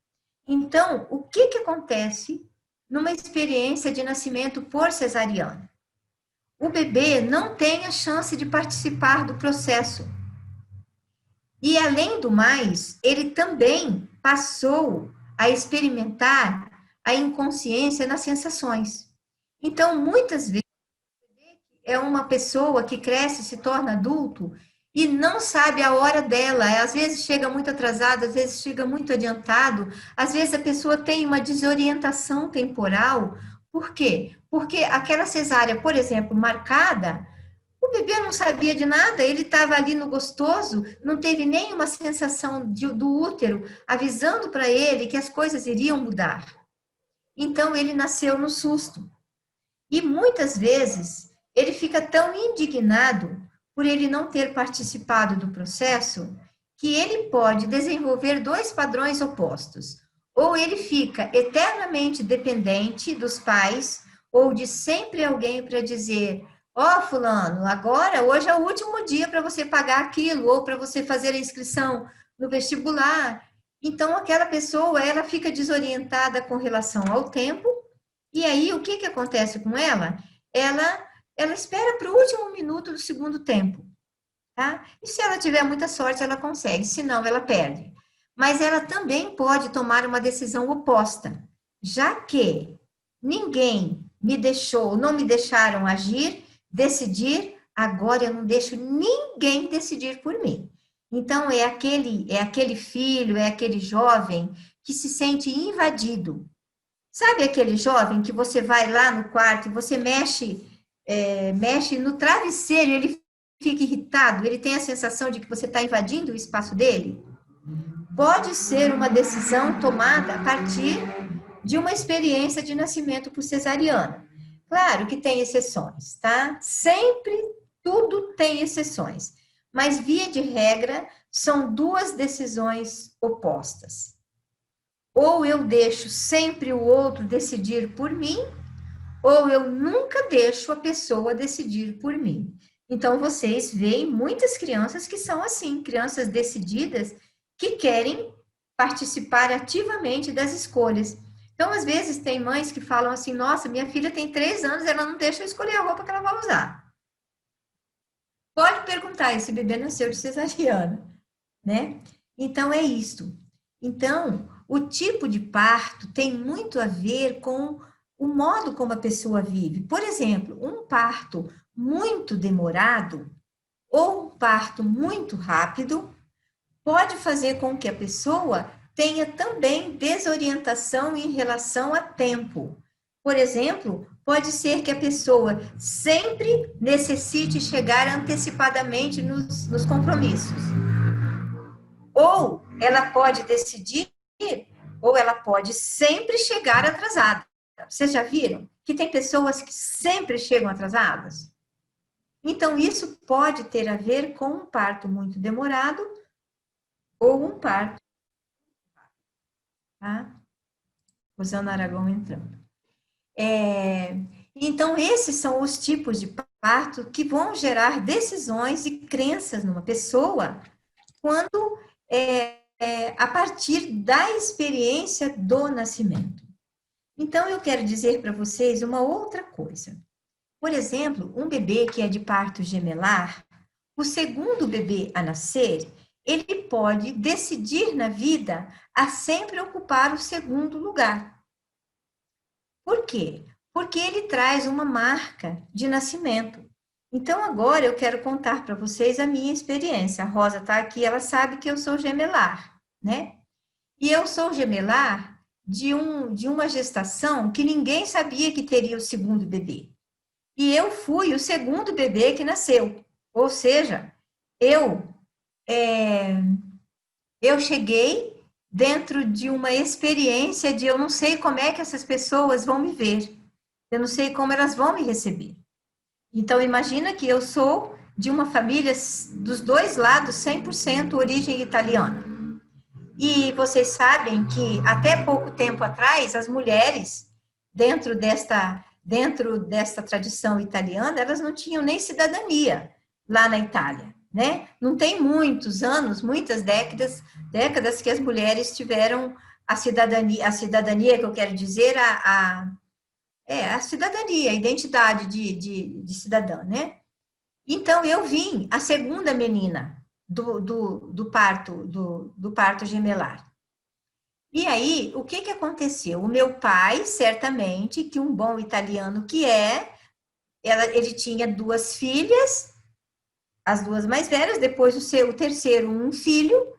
Então, o que acontece numa experiência de nascimento por cesariana? O bebê não tem a chance de participar do processo. E, além do mais, ele também passou a experimentar a inconsciência nas sensações. Então, muitas vezes, é uma pessoa que cresce, se torna adulto e não sabe a hora dela. Às vezes chega muito atrasado, às vezes chega muito adiantado, às vezes a pessoa tem uma desorientação temporal. Por quê? Porque aquela cesárea, por exemplo, marcada, O bebê não sabia de nada, ele estava ali no gostoso, não teve nenhuma sensação do útero avisando para ele que as coisas iriam mudar. Então ele nasceu no susto. E muitas vezes ele fica tão indignado por ele não ter participado do processo que ele pode desenvolver dois padrões opostos. Ou ele fica eternamente dependente dos pais, ou de sempre alguém para dizer: ó, fulano, agora, hoje é o último dia para você pagar aquilo, ou para você fazer a inscrição no vestibular. Então, aquela pessoa, ela fica desorientada com relação ao tempo, e aí, o que acontece com ela? Ela espera para o último minuto do segundo tempo, tá? E se ela tiver muita sorte, ela consegue, senão ela perde. Mas ela também pode tomar uma decisão oposta, já que ninguém me deixou, não me deixaram agir, decidir, agora eu não deixo ninguém decidir por mim. Então, é aquele filho, é aquele jovem que se sente invadido. Sabe aquele jovem que você vai lá no quarto e você mexe no travesseiro, ele fica irritado, ele tem a sensação de que você está invadindo o espaço dele? Pode ser uma decisão tomada a partir de uma experiência de nascimento por cesariana. Claro que tem exceções, tá? Sempre tudo tem exceções, mas via de regra são duas decisões opostas. Ou eu deixo sempre o outro decidir por mim, ou eu nunca deixo a pessoa decidir por mim. Então, vocês veem muitas crianças que são assim, crianças decididas que querem participar ativamente das escolhas. Então, às vezes, tem mães que falam assim: nossa, minha filha tem 3 anos, ela não deixa eu escolher a roupa que ela vai usar. Pode perguntar, esse bebê nasceu de cesariana, né? Então, é isto. Então, o tipo de parto tem muito a ver com o modo como a pessoa vive. Por exemplo, um parto muito demorado ou um parto muito rápido pode fazer com que a pessoa tenha também desorientação em relação a tempo. Por exemplo, pode ser que a pessoa sempre necessite chegar antecipadamente nos compromissos. Ou ela pode decidir, ou ela pode sempre chegar atrasada. Vocês já viram que tem pessoas que sempre chegam atrasadas? Então, isso pode ter a ver com um parto muito demorado ou um parto. Tá? Rosana Aragão entrando. Então, esses são os tipos de parto que vão gerar decisões e crenças numa pessoa quando a partir da experiência do nascimento. Então, eu quero dizer para vocês uma outra coisa. Por exemplo, um bebê que é de parto gemelar, o segundo bebê a nascer, ele pode decidir na vida a sempre ocupar o segundo lugar. Por quê? Porque ele traz uma marca de nascimento. Então, agora eu quero contar para vocês a minha experiência. A Rosa está aqui, ela sabe que eu sou gemelar, né? E eu sou gemelar de uma gestação que ninguém sabia que teria o segundo bebê. E eu fui o segundo bebê que nasceu. Ou seja, eu cheguei dentro de uma experiência de eu não sei como é que essas pessoas vão me ver. Eu não sei como elas vão me receber. Então, imagina que eu sou de uma família dos dois lados, 100% origem italiana. E vocês sabem que até pouco tempo atrás, as mulheres, dentro desta tradição italiana, elas não tinham nem cidadania lá na Itália, né? Não tem muitos anos, muitas décadas que as mulheres tiveram a cidadania que eu quero dizer, a cidadania, a identidade de cidadã, né? Então, eu vim a segunda menina do parto gemelar. E aí, o que aconteceu? O meu pai, certamente, que um bom italiano que ele tinha 2 filhas, as 2 mais velhas, depois o terceiro um filho,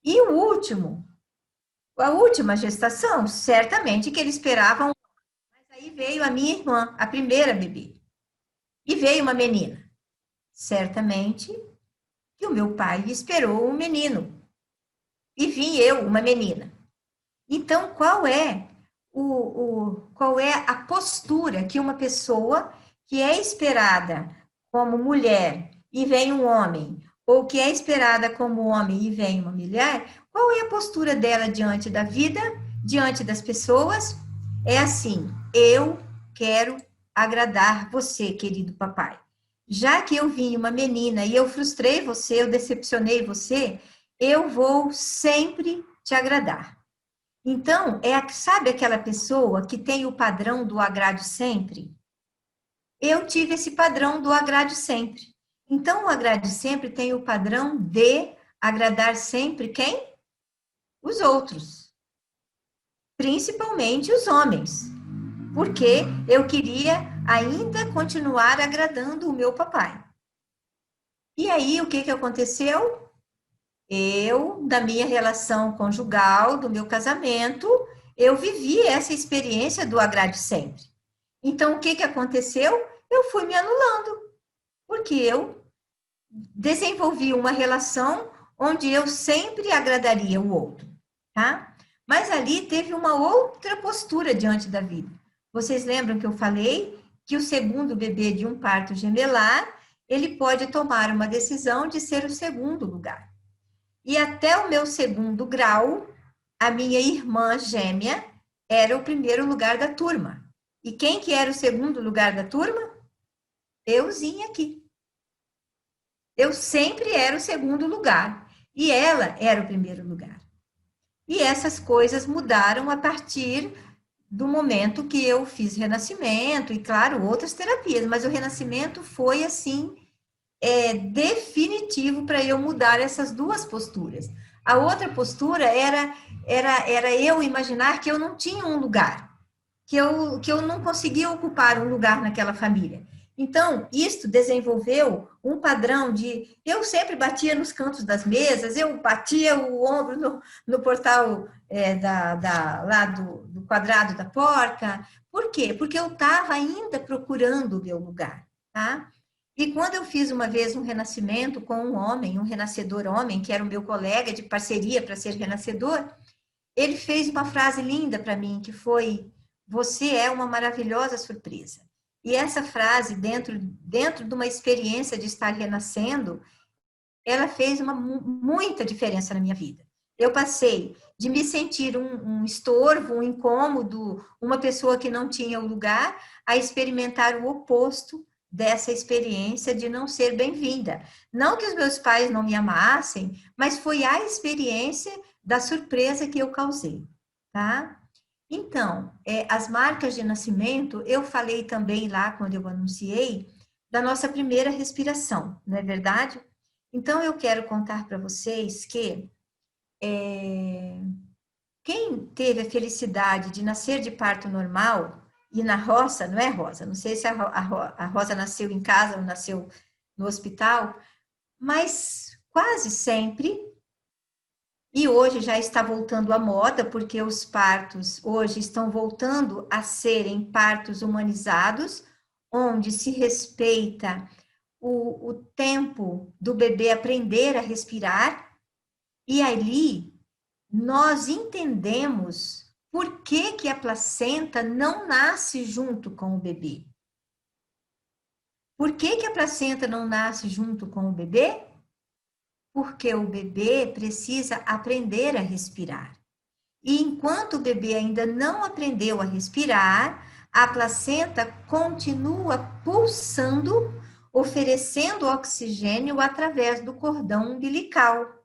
e a última gestação, certamente que ele esperava um. Mas aí veio a minha irmã, a primeira bebê, e veio uma menina. certamente que o meu pai esperou um menino e vim eu, uma menina. Então, qual é a postura que uma pessoa que é esperada como mulher e vem um homem, ou que é esperada como homem e vem uma mulher, qual é a postura dela diante da vida, diante das pessoas? É assim: eu quero agradar você, querido papai. Já que eu vim uma menina e eu frustrei você, eu decepcionei você, eu vou sempre te agradar. Então, sabe aquela pessoa que tem o padrão do agrade sempre? Eu tive esse padrão do agrade sempre. Então, o agrade sempre tem o padrão de agradar sempre quem? Os outros, principalmente os homens, porque eu queria ainda continuar agradando o meu papai. E aí, o que aconteceu? Eu, da minha relação conjugal, do meu casamento, eu vivi essa experiência do agrade sempre. Então, o que aconteceu? Eu fui me anulando, porque eu desenvolvi uma relação onde eu sempre agradaria o outro, tá? Mas ali teve uma outra postura diante da vida. Vocês lembram que eu falei que o segundo bebê de um parto gemelar, ele pode tomar uma decisão de ser o segundo lugar. E até o meu segundo grau, a minha irmã gêmea era o primeiro lugar da turma. E quem que era o segundo lugar da turma? Euzinha aqui. Eu sempre era o segundo lugar. E ela era o primeiro lugar. E essas coisas mudaram a partir do momento que eu fiz renascimento e, claro, outras terapias. Mas o renascimento foi, assim, definitivo para eu mudar essas duas posturas. A outra postura era eu imaginar que eu não tinha um lugar, que eu não conseguia ocupar um lugar naquela família. Então, isto desenvolveu um padrão de... Eu sempre batia nos cantos das mesas, eu batia o ombro no portal lá do quadrado da porta. Por quê? Porque eu estava ainda procurando o meu lugar, tá? E quando eu fiz uma vez um renascimento com um homem, um renascedor homem, que era o meu colega de parceria para ser renascedor, ele fez uma frase linda para mim, que foi: você é uma maravilhosa surpresa. E essa frase, dentro de uma experiência de estar renascendo, ela fez muita diferença na minha vida. Eu passei de me sentir um estorvo, um incômodo, uma pessoa que não tinha o lugar, a experimentar o oposto dessa experiência de não ser bem-vinda. Não que os meus pais não me amassem, mas foi a experiência da surpresa que eu causei, tá? Então, as marcas de nascimento, eu falei também lá quando eu anunciei, da nossa primeira respiração, não é verdade? Então, eu quero contar para vocês que quem teve a felicidade de nascer de parto normal, e na roça, não é, Rosa? Não sei se a Rosa nasceu em casa ou nasceu no hospital, mas quase sempre, e hoje já está voltando à moda, porque os partos hoje estão voltando a serem partos humanizados, onde se respeita o tempo do bebê aprender a respirar, e ali nós entendemos por que a placenta não nasce junto com o bebê. Por que a placenta não nasce junto com o bebê? Porque o bebê precisa aprender a respirar. E enquanto o bebê ainda não aprendeu a respirar, a placenta continua pulsando, oferecendo oxigênio através do cordão umbilical.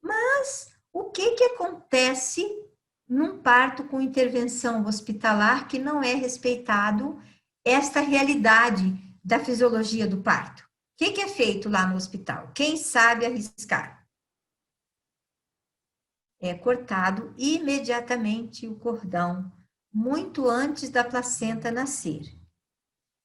Mas o que acontece num parto com intervenção hospitalar que não é respeitado esta realidade da fisiologia do parto? O que é feito lá no hospital? Quem sabe arriscar? É cortado imediatamente o cordão, muito antes da placenta nascer.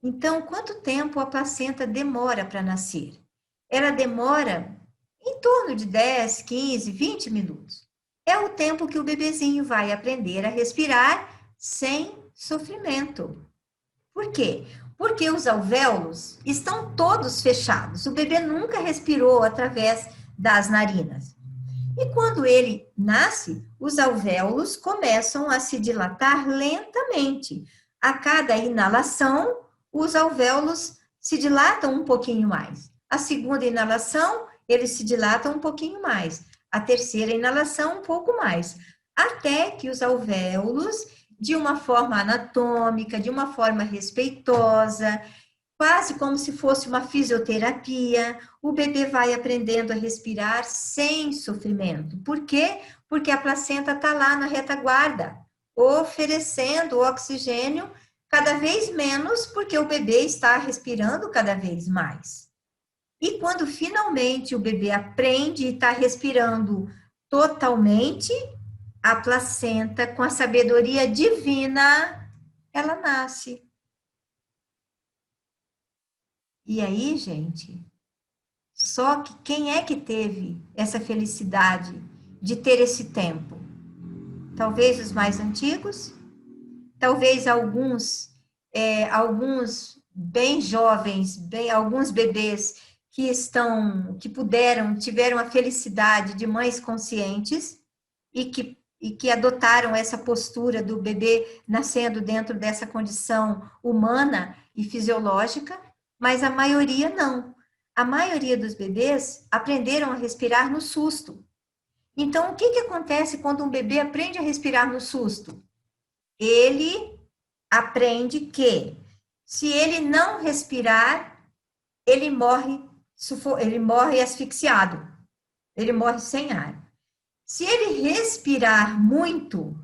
Então, quanto tempo a placenta demora para nascer? Ela demora em torno de 10, 15, 20 minutos. É o tempo que o bebezinho vai aprender a respirar sem sofrimento. Por quê? Porque os alvéolos estão todos fechados. O bebê nunca respirou através das narinas. E quando ele nasce, os alvéolos começam a se dilatar lentamente. A cada inalação, os alvéolos se dilatam um pouquinho mais. A segunda inalação, eles se dilatam um pouquinho mais. A terceira inalação, um pouco mais. Até que os alvéolos, de uma forma anatômica, de uma forma respeitosa, quase como se fosse uma fisioterapia, o bebê vai aprendendo a respirar sem sofrimento. Por quê? Porque a placenta está lá na retaguarda, oferecendo oxigênio cada vez menos, porque o bebê está respirando cada vez mais. E quando finalmente o bebê aprende e está respirando totalmente, a placenta, com a sabedoria divina, ela nasce. E aí, gente, só que quem é que teve essa felicidade de ter esse tempo? Talvez os mais antigos, talvez alguns bem jovens, alguns bebês tiveram a felicidade de mães conscientes e que adotaram essa postura do bebê nascendo dentro dessa condição humana e fisiológica, mas a maioria não. A maioria dos bebês aprenderam a respirar no susto. Então, o que acontece quando um bebê aprende a respirar no susto? Ele aprende que, se ele não respirar, ele morre asfixiado, ele morre sem ar. Se ele respirar muito,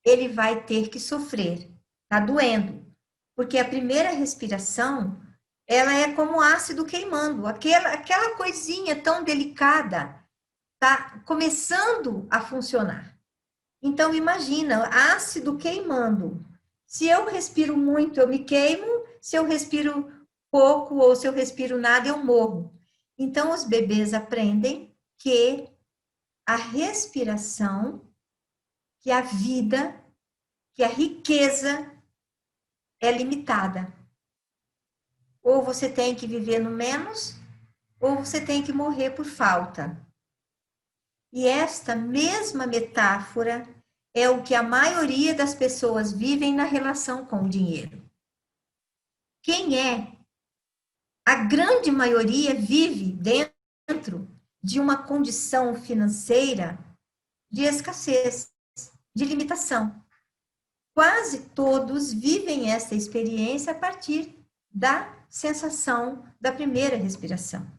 ele vai ter que sofrer, tá doendo, porque a primeira respiração, ela é como ácido queimando, aquela coisinha tão delicada tá começando a funcionar. Então, imagina, ácido queimando. Se eu respiro muito, eu me queimo. Se eu respiro pouco ou se eu respiro nada, eu morro. Então, os bebês aprendem que a respiração, que a vida, que a riqueza é limitada. Ou você tem que viver no menos, ou você tem que morrer por falta. E esta mesma metáfora é o que a maioria das pessoas vivem na relação com o dinheiro. Quem é? A grande maioria vive dentro de uma condição financeira de escassez, de limitação. Quase todos vivem essa experiência a partir da sensação da primeira respiração.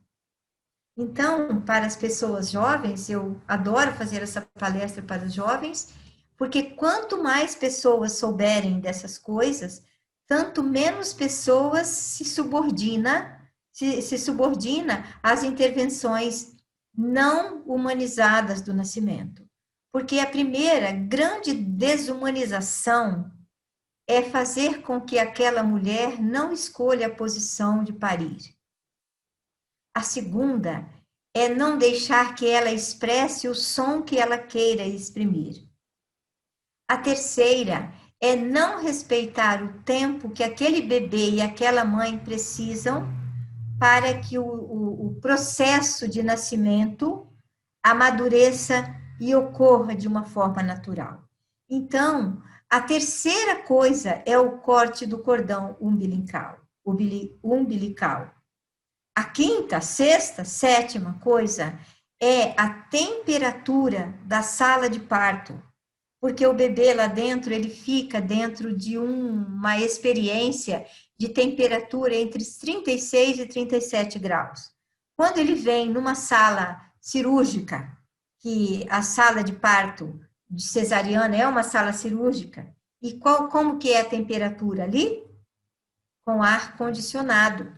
Então, para as pessoas jovens, eu adoro fazer essa palestra para os jovens, porque quanto mais pessoas souberem dessas coisas, tanto menos pessoas se subordina às intervenções não humanizadas do nascimento. Porque a primeira grande desumanização é fazer com que aquela mulher não escolha a posição de parir. A segunda é não deixar que ela expresse o som que ela queira exprimir. A terceira é não respeitar o tempo que aquele bebê e aquela mãe precisam para que o processo de nascimento amadureça e ocorra de uma forma natural. Então, a terceira coisa é o corte do cordão umbilical. A quinta, sexta, sétima coisa é a temperatura da sala de parto, porque o bebê lá dentro, ele fica dentro de uma experiência de temperatura entre 36 e 37 graus. Quando ele vem numa sala cirúrgica, que a sala de parto de cesariana é uma sala cirúrgica, e como que é a temperatura ali? Com ar condicionado.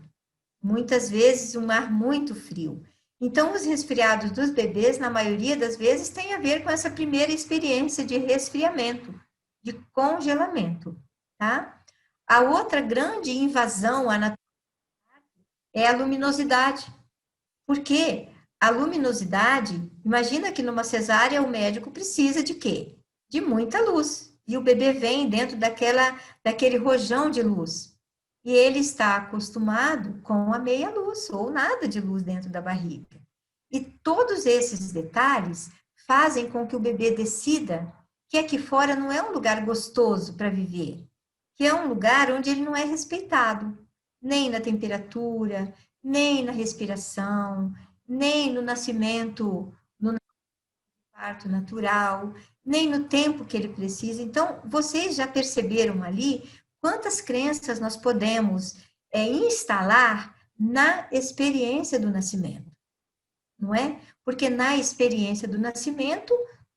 Muitas vezes um ar muito frio. Então, os resfriados dos bebês, na maioria das vezes, tem a ver com essa primeira experiência de resfriamento, de congelamento, tá? A outra grande invasão anatomizada é a luminosidade. Por quê? A luminosidade, imagina que numa cesárea o médico precisa de quê? De muita luz. E o bebê vem dentro daquele rojão de luz. e ele está acostumado com a meia luz ou nada de luz dentro da barriga. E todos esses detalhes fazem com que o bebê decida que aqui fora não é um lugar gostoso para viver, que é um lugar onde ele não é respeitado, nem na temperatura, nem na respiração, nem no nascimento, no parto natural, nem no tempo que ele precisa. Então, vocês já perceberam ali quantas crenças nós podemos instalar na experiência do nascimento, não é? Porque na experiência do nascimento,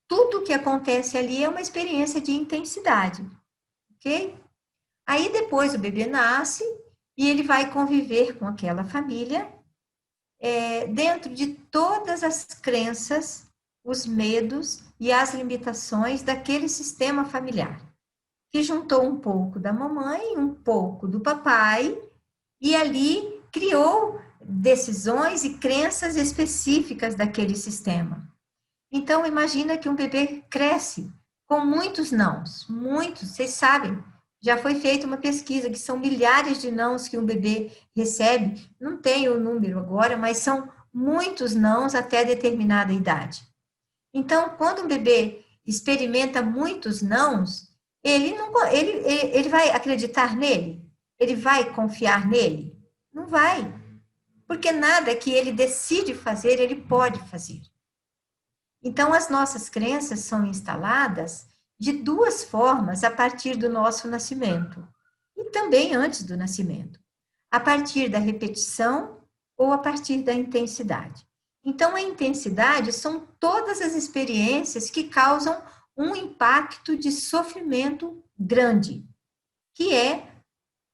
tudo que acontece ali é uma experiência de intensidade, ok? Aí depois o bebê nasce e ele vai conviver com aquela família dentro de todas as crenças, os medos e as limitações daquele sistema familiar, que juntou um pouco da mamãe, um pouco do papai, e ali criou decisões e crenças específicas daquele sistema. Então, imagina que um bebê cresce com muitos nãos, muitos, vocês sabem, já foi feita uma pesquisa que são milhares de nãos que um bebê recebe, não tenho o número agora, mas são muitos nãos até determinada idade. Então, quando um bebê experimenta muitos nãos, ele vai acreditar nele? Ele vai confiar nele? Não vai. Porque nada que ele decide fazer, ele pode fazer. Então, as nossas crenças são instaladas de duas formas a partir do nosso nascimento. E também antes do nascimento. A partir da repetição ou a partir da intensidade. Então, a intensidade são todas as experiências que causam um impacto de sofrimento grande, que é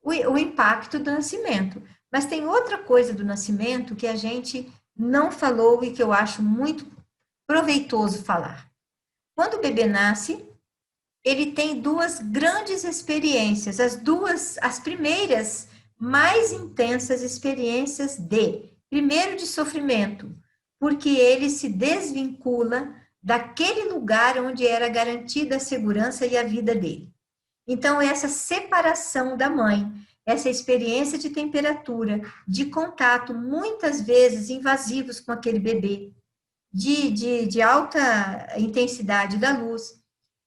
o impacto do nascimento. Mas tem outra coisa do nascimento que a gente não falou e que eu acho muito proveitoso falar. Quando o bebê nasce, ele tem duas grandes experiências, as primeiras mais intensas experiências primeiro de sofrimento, porque ele se desvincula daquele lugar onde era garantida a segurança e a vida dele. Então, essa separação da mãe, essa experiência de temperatura, de contato, muitas vezes invasivos com aquele bebê, de alta intensidade da luz,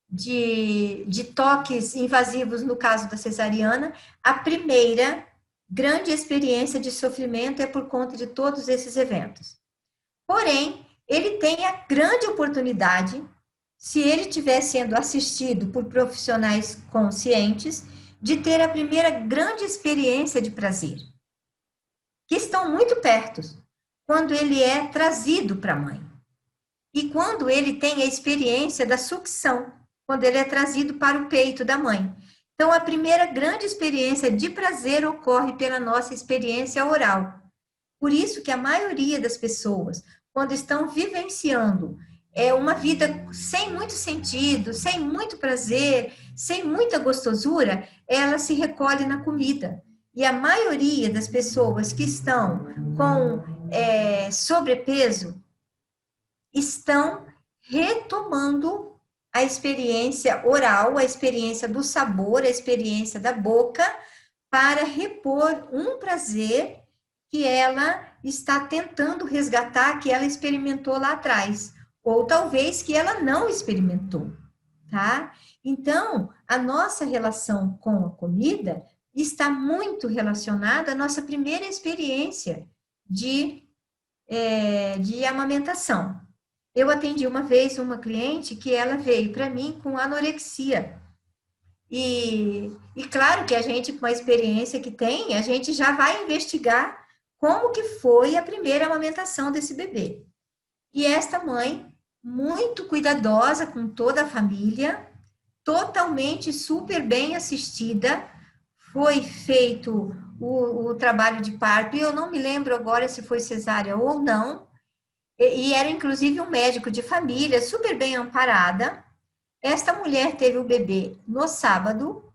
de toques invasivos no caso da cesariana, a primeira grande experiência de sofrimento é por conta de todos esses eventos. Porém, ele tem a grande oportunidade, se ele estiver sendo assistido por profissionais conscientes, de ter a primeira grande experiência de prazer, que estão muito perto, quando ele é trazido para a mãe. E quando ele tem a experiência da sucção, quando ele é trazido para o peito da mãe. Então, a primeira grande experiência de prazer ocorre pela nossa experiência oral. Por isso que a maioria das pessoas, quando estão vivenciando uma vida sem muito sentido, sem muito prazer, sem muita gostosura, ela se recolhe na comida. E a maioria das pessoas que estão com sobrepeso estão retomando a experiência oral, a experiência do sabor, a experiência da boca, para repor um prazer que ela está tentando resgatar, que ela experimentou lá atrás, ou talvez que ela não experimentou, tá? Então, a nossa relação com a comida está muito relacionada à nossa primeira experiência de amamentação. Eu atendi uma vez uma cliente que ela veio para mim com anorexia. E claro que a gente, com a experiência que tem, a gente já vai investigar como que foi a primeira amamentação desse bebê. E esta mãe, muito cuidadosa com toda a família, totalmente super bem assistida, foi feito o trabalho de parto, e eu não me lembro agora se foi cesárea ou não, e era inclusive um médico de família, super bem amparada. Esta mulher teve o bebê no sábado,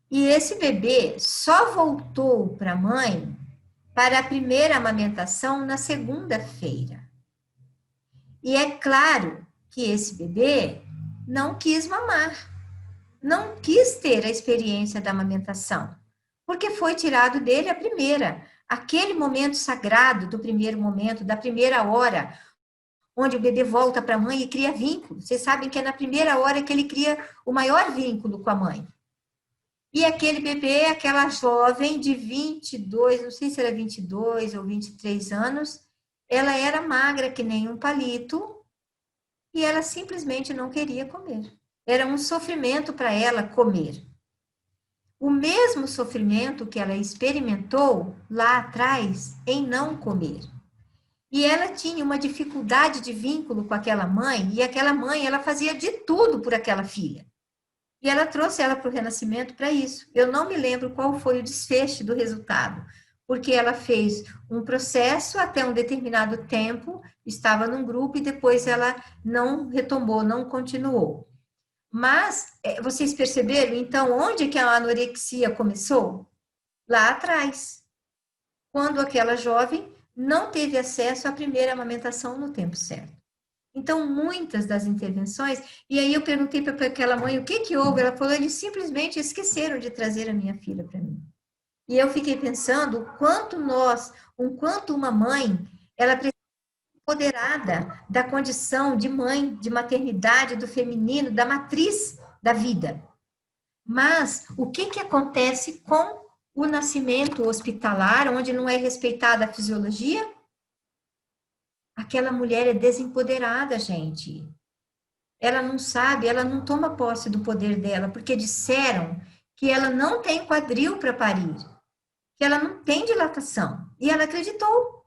e esse bebê só voltou para a mãe para a primeira amamentação na segunda-feira. E é claro que esse bebê não quis mamar, não quis ter a experiência da amamentação, porque foi tirado dele a primeira. Aquele momento sagrado do primeiro momento, da primeira hora, onde o bebê volta para a mãe e cria vínculo. Vocês sabem que é na primeira hora que ele cria o maior vínculo com a mãe. E aquele bebê, aquela jovem de 22, não sei se era 22 ou 23 anos, ela era magra que nem um palito e ela simplesmente não queria comer. Era um sofrimento para ela comer. O mesmo sofrimento que ela experimentou lá atrás em não comer. E ela tinha uma dificuldade de vínculo com aquela mãe, e aquela mãe, ela fazia de tudo por aquela filha. E ela trouxe ela para o renascimento para isso. Eu não me lembro qual foi o desfecho do resultado, porque ela fez um processo até um determinado tempo, estava num grupo e depois ela não retomou, não continuou. Mas vocês perceberam, então, onde que a anorexia começou? Lá atrás, quando aquela jovem não teve acesso à primeira amamentação no tempo certo. Então, muitas das intervenções, e aí eu perguntei para aquela mãe o que houve, ela falou, eles simplesmente esqueceram de trazer a minha filha para mim. E eu fiquei pensando o quanto uma mãe, ela precisa ser empoderada da condição de mãe, de maternidade, do feminino, da matriz da vida. Mas o que acontece com o nascimento hospitalar, onde não é respeitada a fisiologia? Aquela mulher é desempoderada, gente. Ela não sabe, ela não toma posse do poder dela, porque disseram que ela não tem quadril para parir, que ela não tem dilatação. E ela acreditou.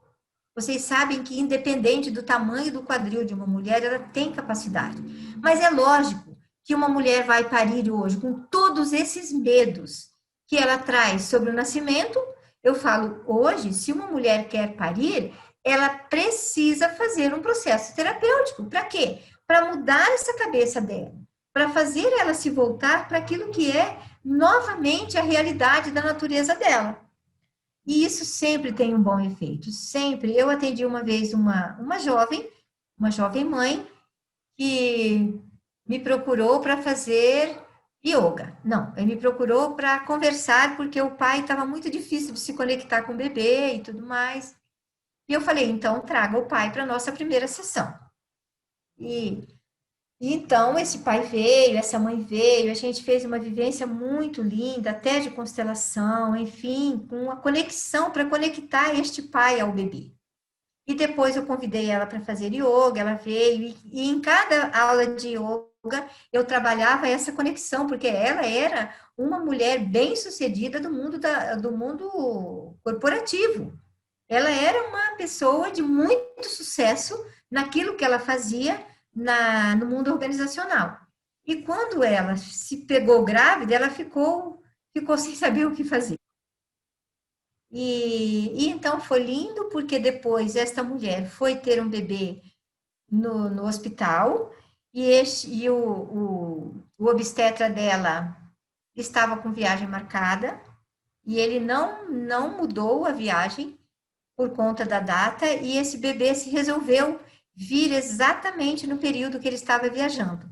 Vocês sabem que, independente do tamanho do quadril de uma mulher, ela tem capacidade. Mas é lógico que uma mulher vai parir hoje com todos esses medos que ela traz sobre o nascimento. Eu falo hoje, se uma mulher quer parir, ela precisa fazer um processo terapêutico. Para quê? Para mudar essa cabeça dela, para fazer ela se voltar para aquilo que é novamente a realidade da natureza dela. E isso sempre tem um bom efeito, sempre. Eu atendi uma vez uma jovem mãe, que me procurou para fazer yoga. Não, ele me procurou para conversar, porque o pai estava muito difícil de se conectar com o bebê e tudo mais. E eu falei, então, traga o pai para a nossa primeira sessão. E então, esse pai veio, essa mãe veio, a gente fez uma vivência muito linda, até de constelação, enfim, com uma conexão para conectar este pai ao bebê. E depois eu convidei ela para fazer yoga, ela veio, e em cada aula de yoga eu trabalhava essa conexão, porque ela era uma mulher bem-sucedida do mundo corporativo. Ela era uma pessoa de muito sucesso naquilo que ela fazia no mundo organizacional. E quando ela se pegou grávida, ela ficou sem saber o que fazer. E então foi lindo, porque depois esta mulher foi ter um bebê no hospital, e o obstetra dela estava com viagem marcada, e ele não mudou a viagem por conta da data, e esse bebê se resolveu vir exatamente no período que ele estava viajando.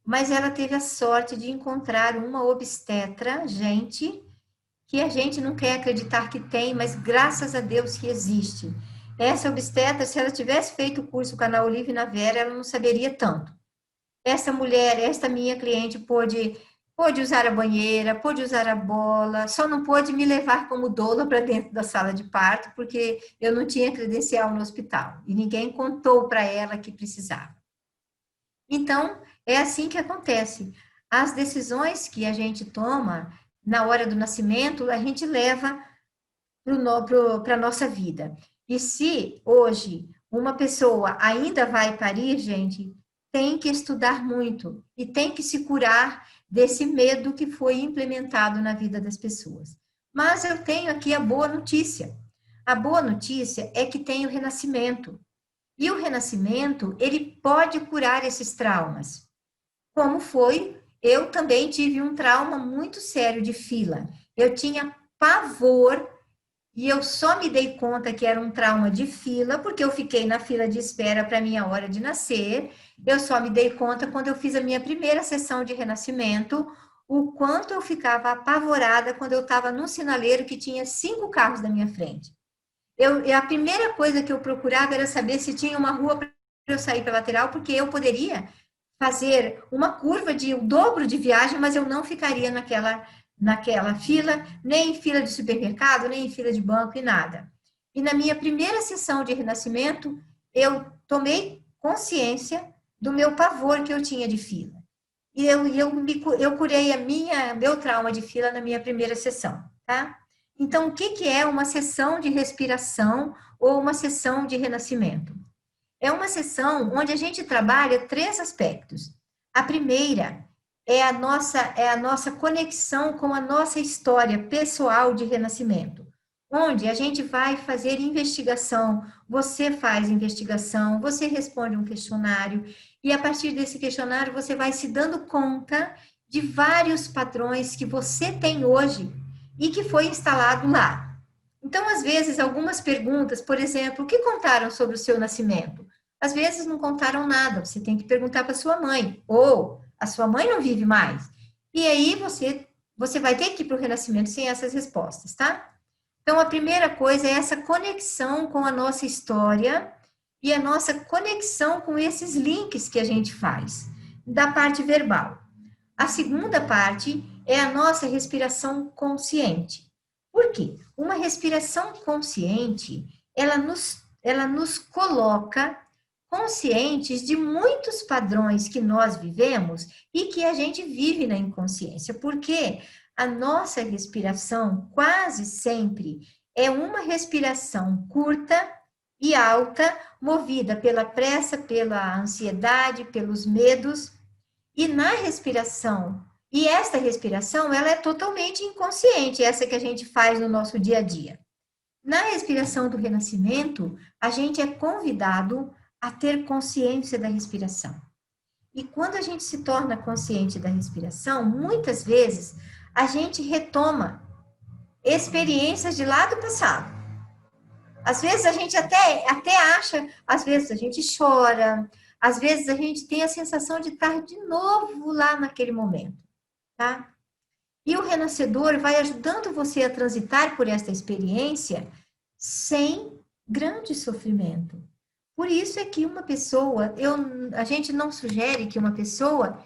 Mas ela teve a sorte de encontrar uma obstetra, gente, que a gente não quer acreditar que tem, mas graças a Deus que existe. Essa obstetra, se ela tivesse feito o curso com a Ana Olivia e na Vera, ela não saberia tanto. Essa mulher, esta minha cliente, pôde usar a banheira, pôde usar a bola, só não pôde me levar como doula para dentro da sala de parto, porque eu não tinha credencial no hospital, e ninguém contou para ela que precisava. Então, é assim que acontece. As decisões que a gente toma na hora do nascimento, a gente leva para a nossa vida. E se hoje uma pessoa ainda vai parir, gente, tem que estudar muito e tem que se curar desse medo que foi implementado na vida das pessoas. Mas eu tenho aqui a boa notícia. A boa notícia é que tem o renascimento. E o renascimento, ele pode curar esses traumas. Como foi, eu também tive um trauma muito sério de fila. Eu tinha pavor, e eu só me dei conta que era um trauma de fila, porque eu fiquei na fila de espera para a minha hora de nascer. Eu só me dei conta quando eu fiz a minha primeira sessão de renascimento, o quanto eu ficava apavorada quando eu estava num sinaleiro que tinha 5 carros na minha frente. A primeira coisa que eu procurava era saber se tinha uma rua para eu sair para a lateral, porque eu poderia fazer uma curva de o dobro de viagem, mas eu não ficaria naquela fila, nem em fila de supermercado, nem em fila de banco e nada. E na minha primeira sessão de renascimento, eu tomei consciência do meu pavor que eu tinha de fila. E eu curei meu trauma de fila na minha primeira sessão, tá? Então, o que é uma sessão de respiração ou uma sessão de renascimento? É uma sessão onde a gente trabalha 3 aspectos. A primeira é a nossa conexão com a nossa história pessoal de renascimento, onde a gente vai fazer investigação, você faz investigação, você responde um questionário, e a partir desse questionário você vai se dando conta de vários padrões que você tem hoje e que foi instalado lá. Então, às vezes, algumas perguntas, por exemplo, o que contaram sobre o seu nascimento? Às vezes não contaram nada, você tem que perguntar para sua mãe, ou a sua mãe não vive mais. E aí você vai ter que ir para o renascimento sem essas respostas, tá? Então, a primeira coisa é essa conexão com a nossa história e a nossa conexão com esses links que a gente faz, da parte verbal. A segunda parte é a nossa respiração consciente. Por quê? Uma respiração consciente, ela nos coloca conscientes de muitos padrões que nós vivemos e que a gente vive na inconsciência, porque a nossa respiração quase sempre é uma respiração curta e alta, movida pela pressa, pela ansiedade, pelos medos, e na respiração, e esta respiração, ela é totalmente inconsciente, essa que a gente faz no nosso dia a dia. Na respiração do renascimento, a gente é convidado a ter consciência da respiração. E quando a gente se torna consciente da respiração, muitas vezes a gente retoma experiências de lá do passado. Às vezes a gente até acha, às vezes a gente chora, às vezes a gente tem a sensação de estar de novo lá naquele momento, tá? E o renascedor vai ajudando você a transitar por esta experiência sem grande sofrimento. Por isso é que uma pessoa, a gente não sugere que uma pessoa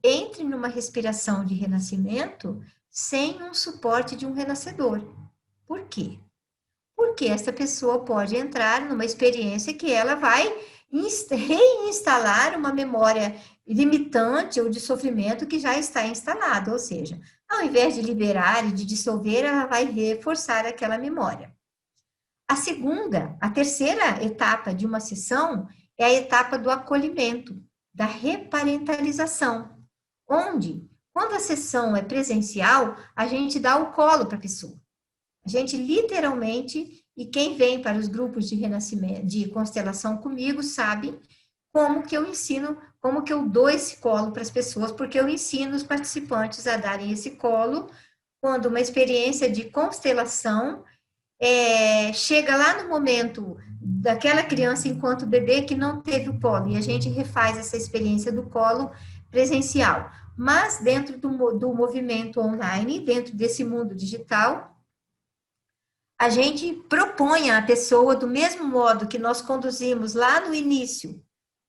entre numa respiração de renascimento sem um suporte de um renascedor. Por quê? Porque essa pessoa pode entrar numa experiência que ela vai reinstalar uma memória limitante ou de sofrimento que já está instalada, ou seja, ao invés de liberar e de dissolver, ela vai reforçar aquela memória. A terceira etapa de uma sessão é a etapa do acolhimento, da reparentalização, onde, quando a sessão é presencial, a gente dá o colo para a pessoa. A gente literalmente, e quem vem para os grupos de renascimento, de constelação comigo, sabe como que eu ensino, como que eu dou esse colo para as pessoas, porque eu ensino os participantes a darem esse colo quando uma experiência de constelação chega lá no momento daquela criança enquanto bebê que não teve o colo, e a gente refaz essa experiência do colo presencial. Mas dentro do movimento online, dentro desse mundo digital, a gente propõe à pessoa, do mesmo modo que nós conduzimos lá no início,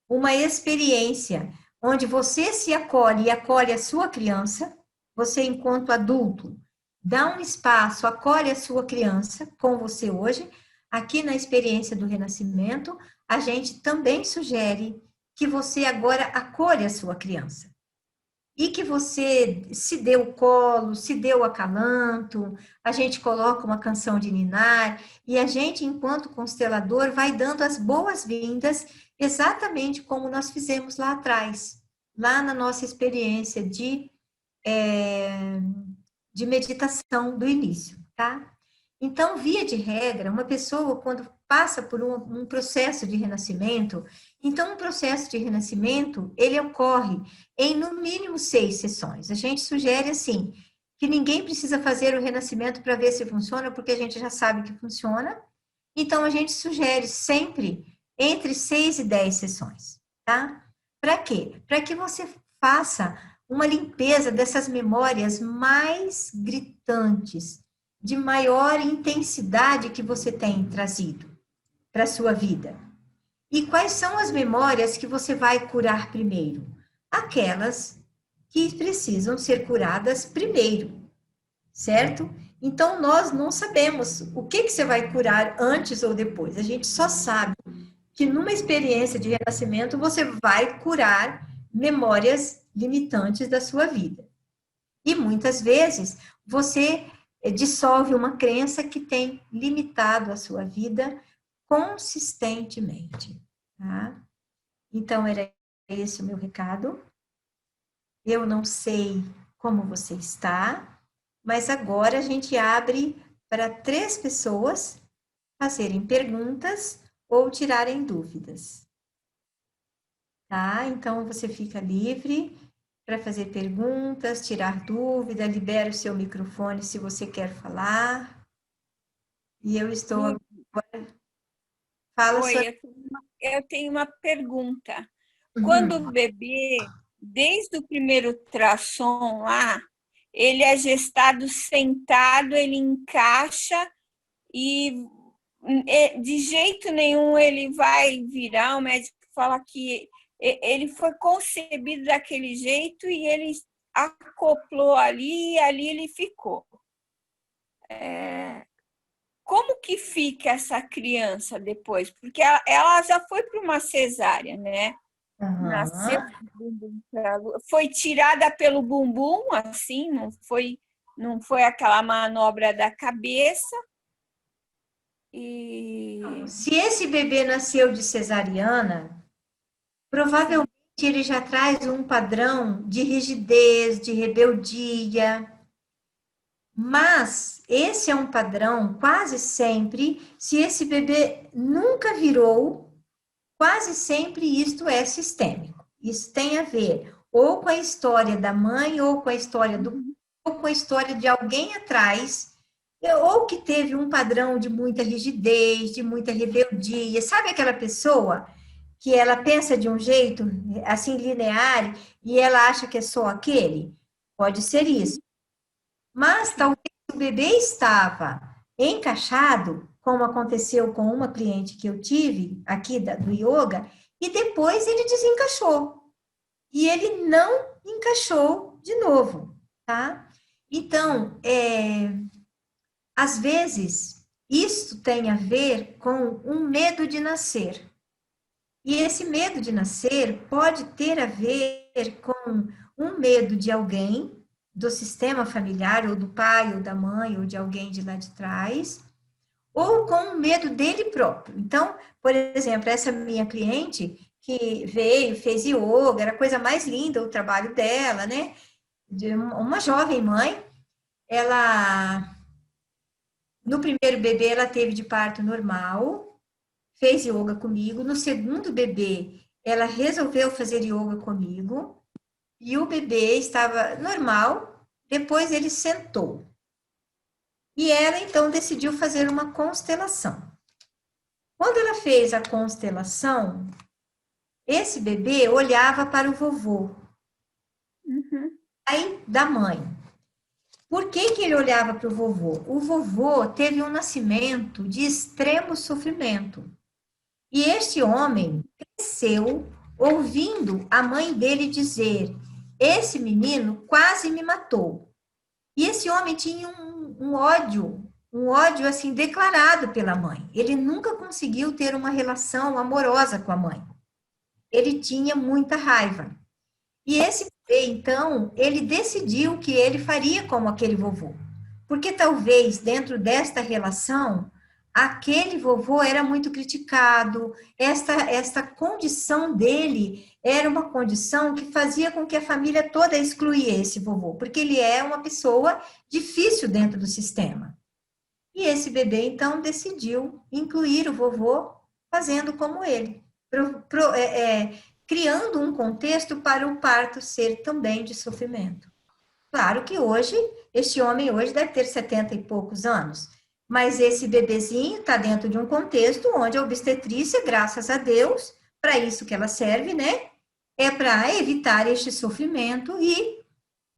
uma experiência onde você se acolhe e acolhe a sua criança, você enquanto adulto, dá um espaço, acolhe a sua criança com você hoje. Aqui na experiência do renascimento, a gente também sugere que você agora acolha a sua criança. E que você se dê o colo, se dê o acalanto, a gente coloca uma canção de ninar, e a gente, enquanto constelador, vai dando as boas-vindas, exatamente como nós fizemos lá atrás, lá na nossa experiência de meditação do início, tá? Então, via de regra, uma pessoa, quando passa por um processo de renascimento, então, um processo de renascimento, ele ocorre em, no mínimo, 6 sessões. A gente sugere, assim, que ninguém precisa fazer o renascimento para ver se funciona, porque a gente já sabe que funciona. Então, a gente sugere sempre entre 6 e 10 sessões, tá? Para quê? Para que você faça uma limpeza dessas memórias mais gritantes, de maior intensidade que você tem trazido para a sua vida. E quais são as memórias que você vai curar primeiro? Aquelas que precisam ser curadas primeiro, certo? Então, nós não sabemos o que você vai curar antes ou depois. A gente só sabe que numa experiência de renascimento, você vai curar memórias limitantes da sua vida. E muitas vezes, você dissolve uma crença que tem limitado a sua vida consistentemente, tá? Então, era esse o meu recado. Eu não sei como você está, mas agora a gente abre para 3 pessoas fazerem perguntas ou tirarem dúvidas. Tá? Então, você fica livre para fazer perguntas, tirar dúvida, libera o seu microfone se você quer falar. E eu estou agora... Fala Oi, sua... eu tenho uma pergunta. Uhum. Quando o bebê, desde o primeiro ultrassom lá, ele é gestado sentado, ele encaixa e de jeito nenhum ele vai virar, o médico fala que ele foi concebido daquele jeito e ele acoplou ali e ali ele ficou. Como que fica essa criança depois? Porque ela já foi para uma cesárea, né? Uhum. Nasceu, foi tirada pelo bumbum, assim, não foi aquela manobra da cabeça. E Se esse bebê nasceu de cesariana, provavelmente ele já traz um padrão de rigidez, de rebeldia. Mas esse é um padrão quase sempre, se esse bebê nunca virou, quase sempre isto é sistêmico. Isso tem a ver ou com a história da mãe, ou com a história ou com a história de alguém atrás, ou que teve um padrão de muita rigidez, de muita rebeldia. Sabe aquela pessoa que ela pensa de um jeito assim linear e ela acha que é só aquele? Pode ser isso. Mas talvez o bebê estava encaixado, como aconteceu com uma cliente que eu tive aqui do yoga, e depois ele desencaixou. E ele não encaixou de novo, tá? Então, às vezes, isso tem a ver com um medo de nascer. E esse medo de nascer pode ter a ver com um medo de alguém do sistema familiar, ou do pai, ou da mãe, ou de alguém de lá de trás, ou com o medo dele próprio. Então, por exemplo, essa minha cliente que veio, fez yoga, era a coisa mais linda o trabalho dela, né? De uma jovem mãe, ela, no primeiro bebê, ela teve de parto normal, fez yoga comigo. No segundo bebê, ela resolveu fazer yoga comigo, e o bebê estava normal, depois ele sentou. E ela, então, decidiu fazer uma constelação. Quando ela fez a constelação, esse bebê olhava para o vovô, aí da mãe. Por que que ele olhava para o vovô? O vovô teve um nascimento de extremo sofrimento. E este homem cresceu ouvindo a mãe dele dizer: esse menino quase me matou. E esse homem tinha um ódio assim declarado pela mãe. Ele nunca conseguiu ter uma relação amorosa com a mãe. Ele tinha muita raiva. E esse bebê, então, ele decidiu que ele faria como aquele vovô. Porque talvez dentro desta relação, aquele vovô era muito criticado, esta condição dele era uma condição que fazia com que a família toda excluía esse vovô, porque ele é uma pessoa difícil dentro do sistema. E esse bebê, então, decidiu incluir o vovô fazendo como ele, criando um contexto para o parto ser também de sofrimento. Claro que hoje, este homem hoje deve ter 70 e poucos anos, mas esse bebezinho está dentro de um contexto onde a obstetrícia, graças a Deus, para isso que ela serve, né? É para evitar este sofrimento e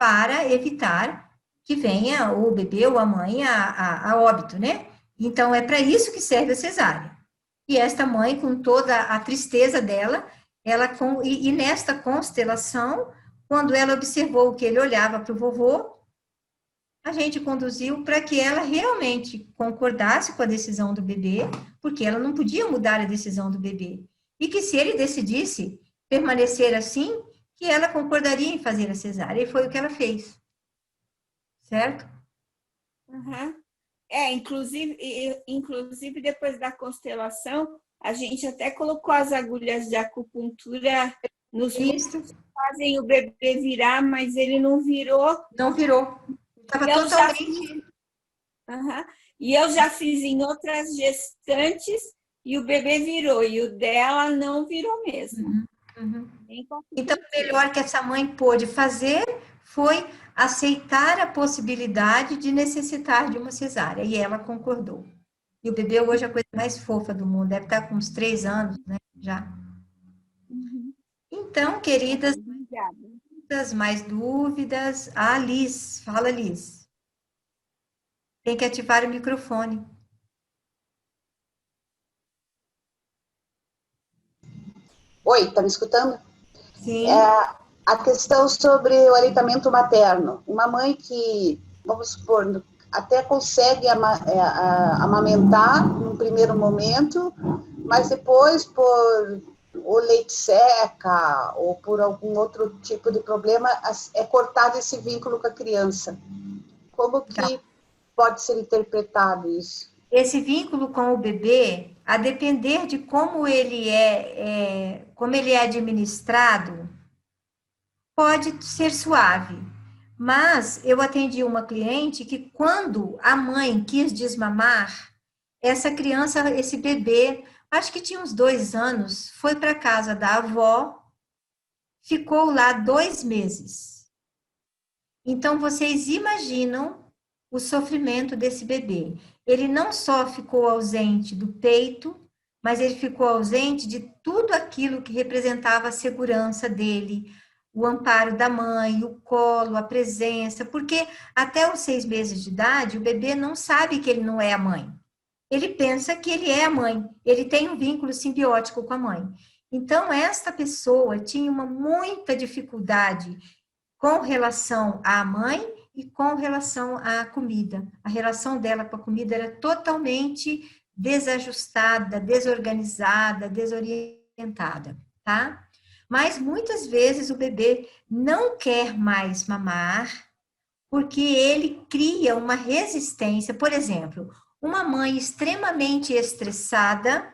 para evitar que venha o bebê ou a mãe a óbito, né? Então, é para isso que serve a cesárea. E esta mãe, com toda a tristeza dela, e nesta constelação, quando ela observou que ele olhava para o vovô, a gente conduziu para que ela realmente concordasse com a decisão do bebê, porque ela não podia mudar a decisão do bebê. E que se ele decidisse permanecer assim, que ela concordaria em fazer a cesárea. E foi o que ela fez. Certo? Uhum. Inclusive depois da constelação, a gente até colocou as agulhas de acupuntura nos pontos que fazem o bebê virar, mas ele não virou. Não virou. Estava totalmente... E eu já fiz em outras gestantes e o bebê virou, e o dela não virou mesmo. Então, o melhor que essa mãe pôde fazer foi aceitar a possibilidade de necessitar de uma cesárea, e ela concordou. E o bebê hoje é a coisa mais fofa do mundo, deve estar com uns 3 anos, né, já. Então, queridas, mais dúvidas? Ah, Liz, fala, Liz. Tem que ativar o microfone. Oi, tá me escutando? Sim. A questão sobre o aleitamento materno. Uma mãe que, vamos supor, até consegue amamentar no primeiro momento, mas depois, por o leite seca ou por algum outro tipo de problema, é cortado esse vínculo com a criança. Como que pode ser interpretado isso? Esse vínculo com o bebê, a depender de como ele é administrado, pode ser suave. Mas eu atendi uma cliente que quando a mãe quis desmamar, essa criança, esse bebê, acho que tinha uns 2 anos, foi para a casa da avó, ficou lá 2 meses. Então, vocês imaginam o sofrimento desse bebê. Ele não só ficou ausente do peito, mas ele ficou ausente de tudo aquilo que representava a segurança dele, o amparo da mãe, o colo, a presença, porque até os 6 meses de idade, o bebê não sabe que ele não é a mãe. Ele pensa que ele é a mãe, ele tem um vínculo simbiótico com a mãe. Então, esta pessoa tinha muita dificuldade com relação à mãe e com relação à comida. A relação dela com a comida era totalmente desajustada, desorganizada, desorientada, tá? Mas muitas vezes o bebê não quer mais mamar porque ele cria uma resistência. Por exemplo, uma mãe extremamente estressada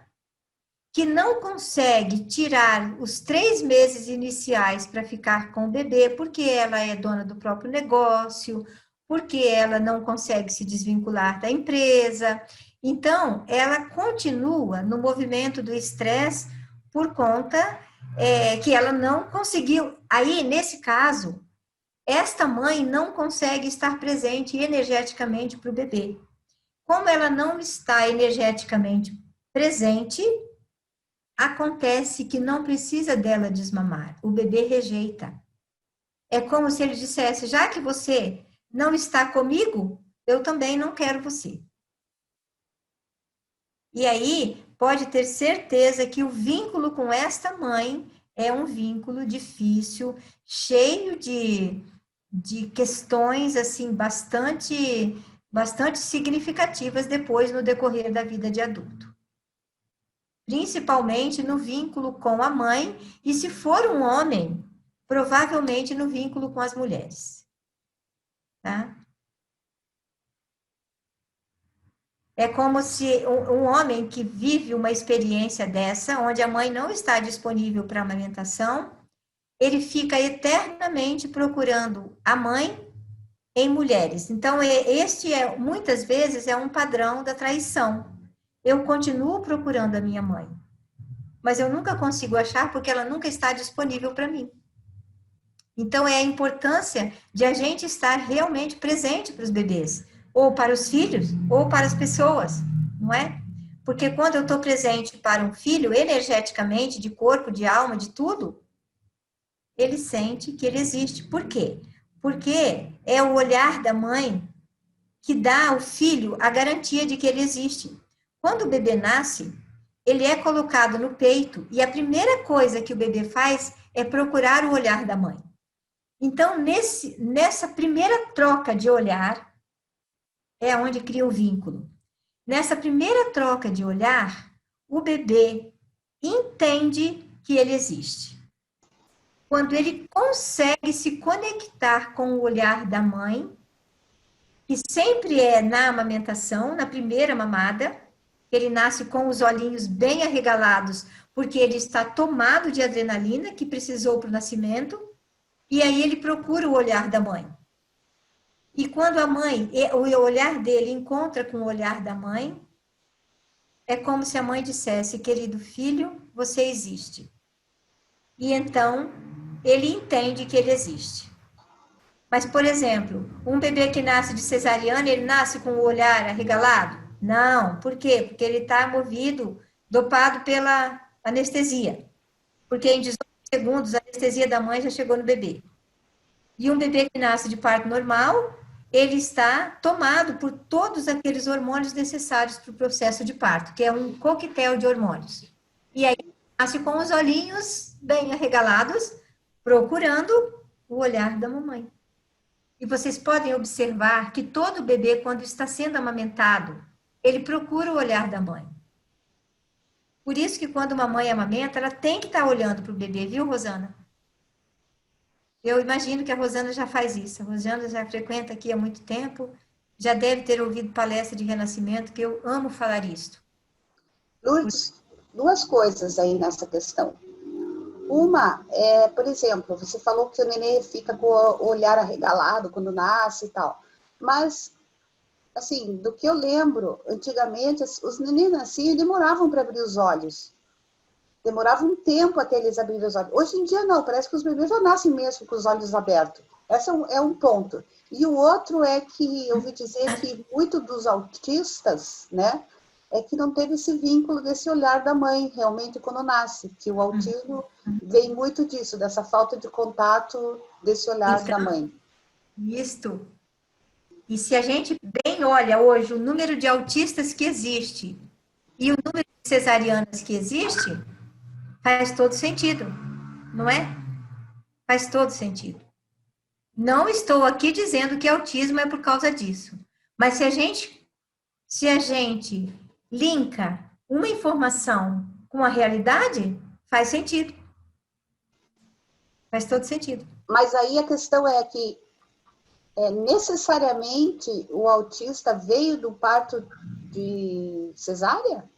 que não consegue tirar os 3 meses iniciais para ficar com o bebê, porque ela é dona do próprio negócio, porque ela não consegue se desvincular da empresa. Então, ela continua no movimento do estresse por conta que ela não conseguiu. Aí, nesse caso, esta mãe não consegue estar presente energeticamente para o bebê. Como ela não está energeticamente presente, acontece que não precisa dela desmamar. O bebê rejeita. É como se ele dissesse, já que você não está comigo, eu também não quero você. E aí, pode ter certeza que o vínculo com esta mãe é um vínculo difícil, cheio de questões, assim, bastante significativas depois no decorrer da vida de adulto. Principalmente no vínculo com a mãe, e se for um homem, provavelmente no vínculo com as mulheres. Tá? É como se um homem que vive uma experiência dessa, onde a mãe não está disponível para amamentação, ele fica eternamente procurando a mãe em mulheres. Então, muitas vezes, é um padrão da traição. Eu continuo procurando a minha mãe, mas eu nunca consigo achar porque ela nunca está disponível para mim. Então, é a importância de a gente estar realmente presente para os bebês, ou para os filhos, ou para as pessoas, não é? Porque quando eu estou presente para um filho, energeticamente, de corpo, de alma, de tudo, ele sente que ele existe. Por quê? Porque é o olhar da mãe que dá ao filho a garantia de que ele existe. Quando o bebê nasce, ele é colocado no peito e a primeira coisa que o bebê faz é procurar o olhar da mãe. Então, nessa primeira troca de olhar, é onde cria o vínculo. Nessa primeira troca de olhar, o bebê entende que ele existe. Quando ele consegue se conectar com o olhar da mãe, que sempre é na amamentação, na primeira mamada, ele nasce com os olhinhos bem arregalados, porque ele está tomado de adrenalina que precisou para o nascimento, e aí ele procura o olhar da mãe. E quando a mãe, o olhar dele encontra com o olhar da mãe, é como se a mãe dissesse: querido filho, você existe. E então, ele entende que ele existe. Mas, por exemplo, um bebê que nasce de cesariana, ele nasce com o olhar arregalado? Não. Por quê? Porque ele está movido, dopado pela anestesia. Porque em 18 segundos, a anestesia da mãe já chegou no bebê. E um bebê que nasce de parto normal, ele está tomado por todos aqueles hormônios necessários para o processo de parto, que é um coquetel de hormônios. E aí, nasce com os olhinhos bem arregalados, procurando o olhar da mamãe. E vocês podem observar que todo bebê, quando está sendo amamentado, ele procura o olhar da mãe. Por isso que quando uma mãe amamenta, ela tem que estar olhando para o bebê, viu, Rosana? Eu imagino que a Rosana já faz isso. A Rosana já frequenta aqui há muito tempo, já deve ter ouvido palestra de renascimento, que eu amo falar isso. Lourdes, duas coisas aí nessa questão. Uma é, por exemplo, você falou que o neném fica com o olhar arregalado quando nasce e tal. Mas, assim, do que eu lembro, antigamente, os neném nasciam e demoravam para abrir os olhos. Demorava um tempo até eles abrirem os olhos. Hoje em dia, não, parece que os bebês já nascem mesmo com os olhos abertos. Esse é um ponto. E o outro é que eu ouvi dizer que muito dos autistas, né, é que não teve esse vínculo desse olhar da mãe, realmente, quando nasce. Que o autismo vem muito disso, dessa falta de contato desse olhar da mãe. Isto. E se a gente bem olha hoje o número de autistas que existe e o número de cesarianas que existe, faz todo sentido, não é? Faz todo sentido. Não estou aqui dizendo que autismo é por causa disso, mas se a gente linka uma informação com a realidade, faz sentido. Faz todo sentido. Mas aí a questão é que necessariamente o autista veio do parto de cesárea?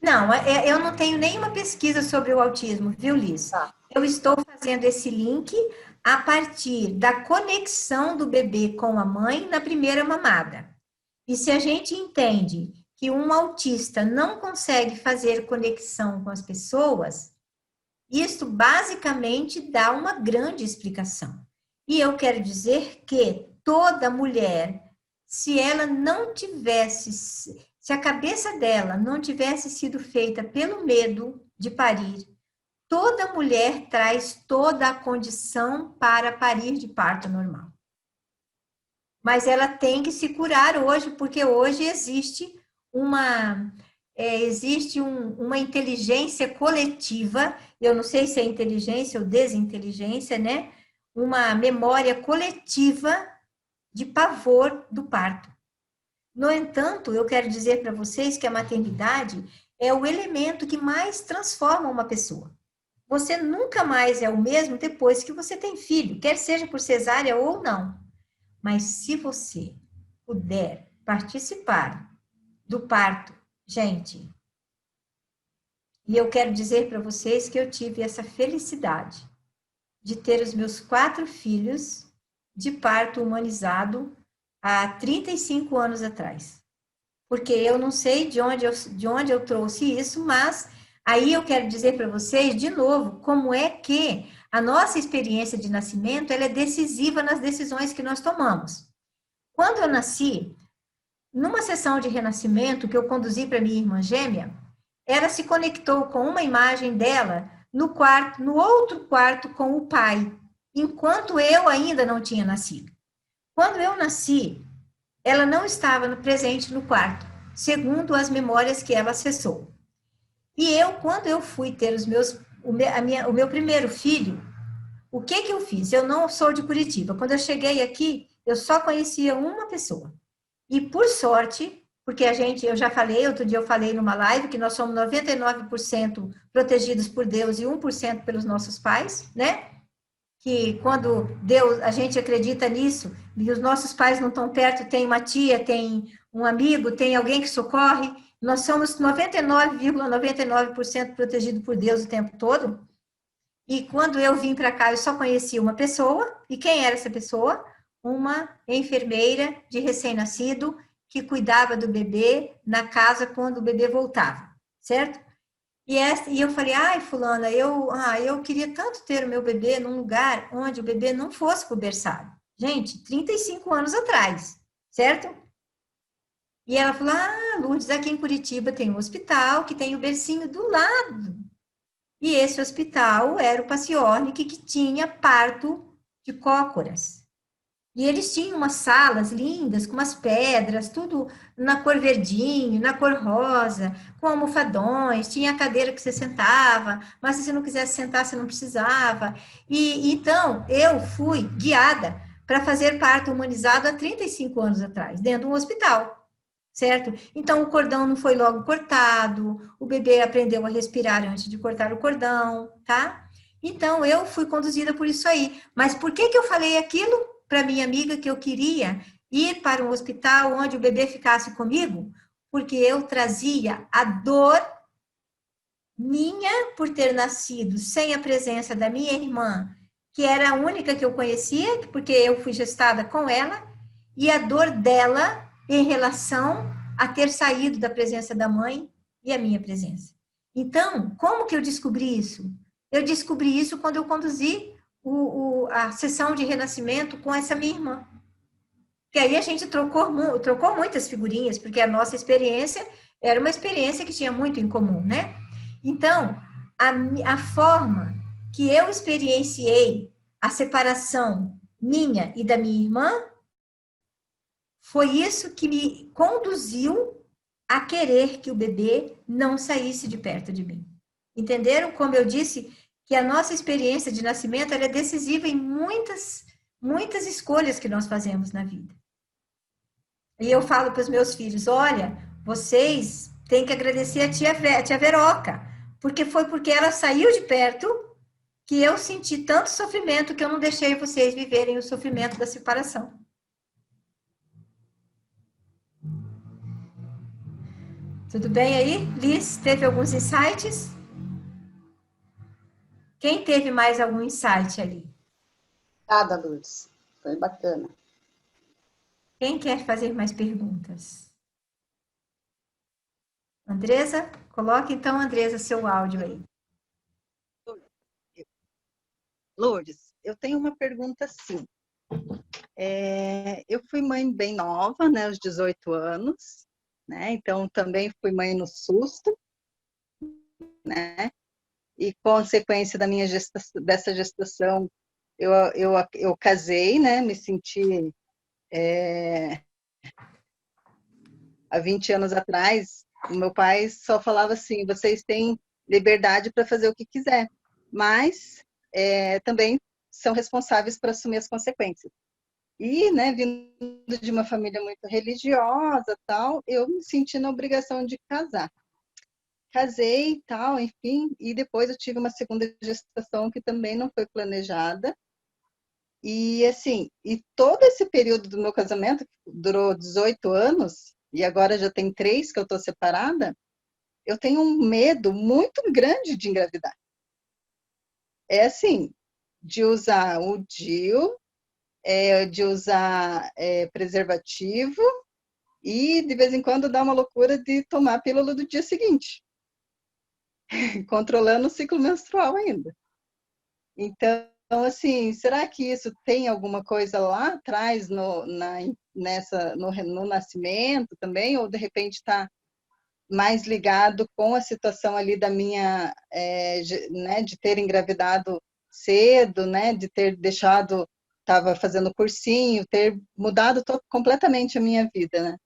Não, eu não tenho nenhuma pesquisa sobre o autismo, viu, Liz? Tá. Eu estou fazendo esse link a partir da conexão do bebê com a mãe na primeira mamada. E se a gente entende que um autista não consegue fazer conexão com as pessoas, isso basicamente dá uma grande explicação. E eu quero dizer que toda mulher, se ela não tivesse, se a cabeça dela não tivesse sido feita pelo medo de parir, toda mulher traz toda a condição para parir de parto normal. Mas ela tem que se curar hoje, porque hoje existe uma inteligência coletiva, eu não sei se é inteligência ou desinteligência, né? Uma memória coletiva de pavor do parto. No entanto, eu quero dizer para vocês que a maternidade é o elemento que mais transforma uma pessoa. Você nunca mais é o mesmo depois que você tem filho, quer seja por cesárea ou não. Mas se você puder participar do parto, gente, e eu quero dizer para vocês que eu tive essa felicidade de ter os meus 4 filhos de parto humanizado há 35 anos atrás. Porque eu não sei de onde eu trouxe isso, mas aí eu quero dizer para vocês, de novo, como é que a nossa experiência de nascimento ela é decisiva nas decisões que nós tomamos. Quando eu nasci, numa sessão de renascimento que eu conduzi para minha irmã gêmea, ela se conectou com uma imagem dela no outro quarto com o pai. enquanto eu ainda não tinha nascido. Quando eu nasci, ela não estava presente no quarto, segundo as memórias que ela acessou. E eu, quando eu fui ter o meu primeiro filho, o que eu fiz? Eu não sou de Curitiba. Quando eu cheguei aqui, eu só conhecia uma pessoa. E por sorte, porque eu já falei, outro dia eu falei numa live, que nós somos 99% protegidos por Deus e 1% pelos nossos pais, né? Que quando Deus, a gente acredita nisso, e os nossos pais não estão perto, tem uma tia, tem um amigo, tem alguém que socorre, nós somos 99,99% protegidos por Deus o tempo todo. E quando eu vim para cá, eu só conhecia uma pessoa, e quem era essa pessoa? Uma enfermeira de recém-nascido que cuidava do bebê na casa quando o bebê voltava, certo? E eu falei, ai, fulana, eu queria tanto ter o meu bebê num lugar onde o bebê não fosse pro berçário. Gente, 35 anos atrás, certo? E ela falou, Lourdes, aqui em Curitiba tem um hospital que tem o bercinho do lado. E esse hospital era o Paciornik, que tinha parto de cócoras. E eles tinham umas salas lindas, com umas pedras, tudo na cor verdinho, na cor rosa, com almofadões, tinha a cadeira que você sentava, mas se você não quisesse sentar, você não precisava. E então, eu fui guiada para fazer parto humanizado há 35 anos atrás, dentro de um hospital, certo? Então, o cordão não foi logo cortado, o bebê aprendeu a respirar antes de cortar o cordão, tá? Então, eu fui conduzida por isso aí. Mas por que eu falei aquilo para minha amiga que eu queria ir para um hospital onde o bebê ficasse comigo? Porque eu trazia a dor minha por ter nascido sem a presença da minha irmã, que era a única que eu conhecia, porque eu fui gestada com ela, e a dor dela em relação a ter saído da presença da mãe e a minha presença. Então, como que eu descobri isso? Eu descobri isso quando eu conduzi a sessão de renascimento com essa minha irmã. Que aí a gente trocou muitas figurinhas, porque a nossa experiência era uma experiência que tinha muito em comum, né? Então, a forma que eu experienciei a separação minha e da minha irmã foi isso que me conduziu a querer que o bebê não saísse de perto de mim. Entenderam? Como eu disse, que a nossa experiência de nascimento é decisiva em muitas escolhas que nós fazemos na vida. E eu falo para os meus filhos, olha, vocês têm que agradecer a tia Veroca, porque foi porque ela saiu de perto que eu senti tanto sofrimento que eu não deixei vocês viverem o sofrimento da separação. Tudo bem aí? Liz, teve alguns insights? Quem teve mais algum insight ali? Obrigada, Lourdes. Foi bacana. Quem quer fazer mais perguntas? Andresa? Coloque então, Andresa, seu áudio aí. Lourdes, eu tenho uma pergunta sim. Eu fui mãe bem nova, né, aos 18 anos, né, então também fui mãe no susto, né, e consequência da minha dessa gestação, eu casei, né, me senti há 20 anos atrás, o meu pai só falava assim, vocês têm liberdade para fazer o que quiser, mas também são responsáveis por assumir as consequências. E, né, vindo de uma família muito religiosa, tal, eu me senti na obrigação de casar. Casei e tal, enfim, e depois eu tive uma segunda gestação que também não foi planejada. E, assim, e todo esse período do meu casamento, que durou 18 anos, e agora já tem 3 que eu estou separada, eu tenho um medo muito grande de engravidar. É assim, de usar o DIU, de usar preservativo e, de vez em quando, dar uma loucura de tomar a pílula do dia seguinte, controlando o ciclo menstrual ainda. Então, assim, será que isso tem alguma coisa lá atrás no nascimento também, ou de repente está mais ligado com a situação ali da minha, né, de ter engravidado cedo, né, de ter deixado, estava fazendo cursinho, ter mudado completamente a minha vida, né?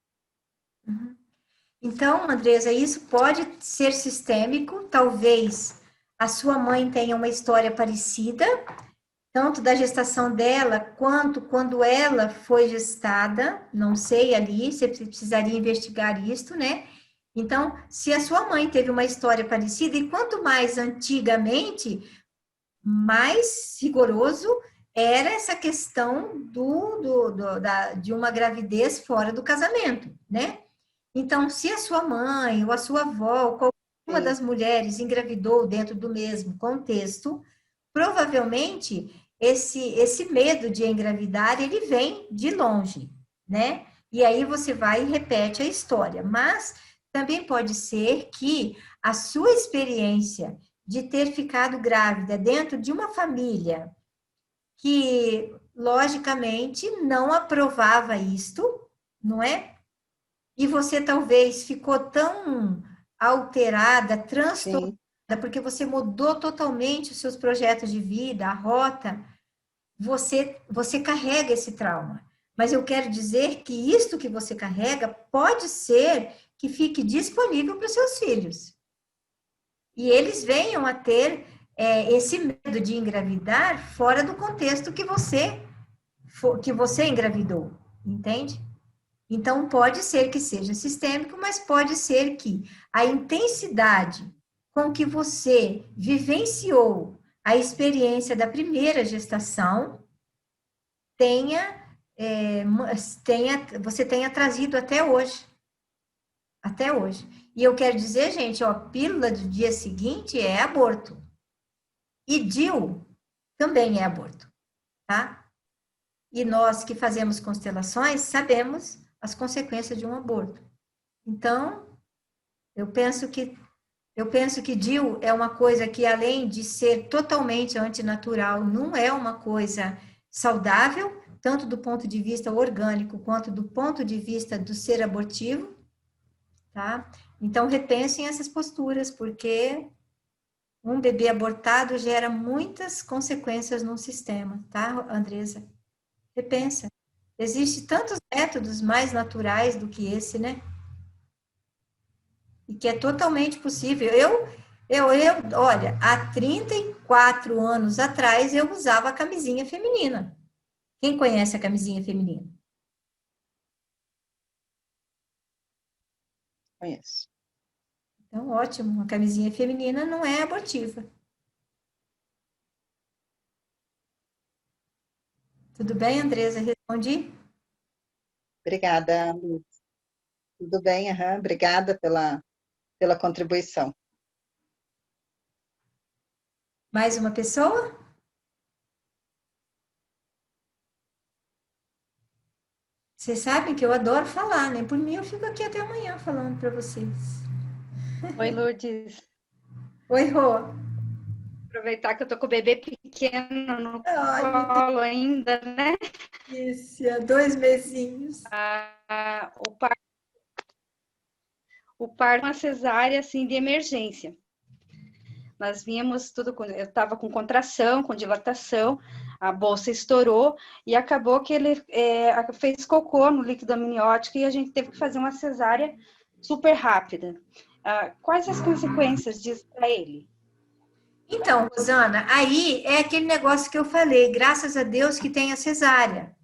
Uhum. Então, Andresa, isso pode ser sistêmico, talvez a sua mãe tenha uma história parecida, tanto da gestação dela, quanto quando ela foi gestada, não sei ali, você precisaria investigar isso, né? Então, se a sua mãe teve uma história parecida, e quanto mais antigamente, mais rigoroso era essa questão de uma gravidez fora do casamento, né? Então, se a sua mãe ou a sua avó, ou qualquer uma das mulheres engravidou dentro do mesmo contexto, provavelmente esse medo de engravidar, ele vem de longe, né? E aí você vai e repete a história. Mas também pode ser que a sua experiência de ter ficado grávida dentro de uma família que, logicamente, não aprovava isto, não é? E você talvez ficou tão alterada, transtornada, Sim. porque você mudou totalmente os seus projetos de vida, a rota, você carrega esse trauma. Mas eu quero dizer que isto que você carrega pode ser que fique disponível para os seus filhos. E eles venham a ter esse medo de engravidar fora do contexto que você engravidou, entende? Então, pode ser que seja sistêmico, mas pode ser que a intensidade com que você vivenciou a experiência da primeira gestação você tenha trazido até hoje. Até hoje. E eu quero dizer, gente, ó, pílula do dia seguinte é aborto. E DIU também é aborto, tá? E nós que fazemos constelações sabemos as consequências de um aborto. Então, eu penso que DIU é uma coisa que, além de ser totalmente antinatural, não é uma coisa saudável, tanto do ponto de vista orgânico, quanto do ponto de vista do ser abortivo, tá? Então, repensem essas posturas, porque um bebê abortado gera muitas consequências no sistema, tá, Andresa? Repensa. Existem tantos métodos mais naturais do que esse, né? E que é totalmente possível. Olha, há 34 anos atrás eu usava a camisinha feminina. Quem conhece a camisinha feminina? Conheço. Então, ótimo, a camisinha feminina não é abortiva. Tudo bem, Andresa? Respondi? Obrigada, Luz. Tudo bem? Aham. Obrigada pela contribuição. Mais uma pessoa? Vocês sabem que eu adoro falar, né? Por mim, eu fico aqui até amanhã falando para vocês. Oi, Lourdes. Oi, Rô. Aproveitar que eu tô com o bebê pequeno no Ai, colo ainda, né? delícia, 2 mesinhos. O parto, uma cesárea, assim, de emergência. Nós vínhamos eu estava com contração, com dilatação, a bolsa estourou e acabou que ele fez cocô no líquido amniótico e a gente teve que fazer uma cesárea super rápida. Quais as consequências disso para ele? Então, Rosana, aí é aquele negócio que eu falei, graças a Deus que tem a cesárea.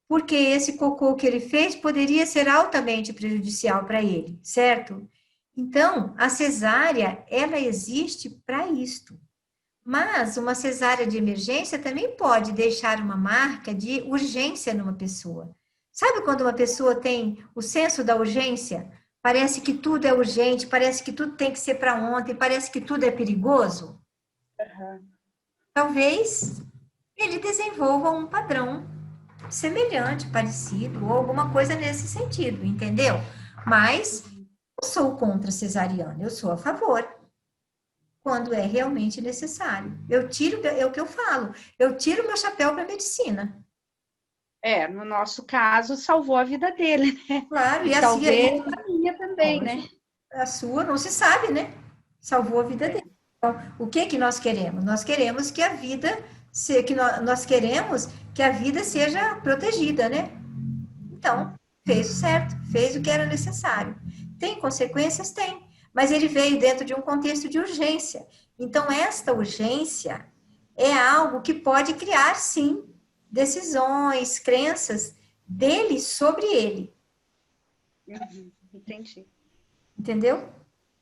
Porque esse cocô que ele fez poderia ser altamente prejudicial para ele, certo? Então, a cesárea, ela existe para isto. Mas uma cesárea de emergência também pode deixar uma marca de urgência numa pessoa. Sabe quando uma pessoa tem o senso da urgência? Parece que tudo é urgente, parece que tudo tem que ser para ontem, parece que tudo é perigoso? Uhum. Talvez ele desenvolva um padrão semelhante, parecido, ou alguma coisa nesse sentido, entendeu? Mas eu sou contra a cesariana, eu sou a favor, quando é realmente necessário. É o que eu falo, eu tiro meu chapéu para a medicina. No nosso caso, salvou a vida dele, né? Claro, e e talvez a minha também, né? A sua não se sabe, né? Salvou a vida dele. O que que nós queremos? Nós queremos que a vida nós queremos que a vida seja protegida, né? Então, fez o certo, fez o que era necessário. Tem consequências? Tem, mas ele veio dentro de um contexto de urgência. Então, esta urgência é algo que pode criar, sim, decisões, crenças dele sobre ele. Entendi. Entendeu?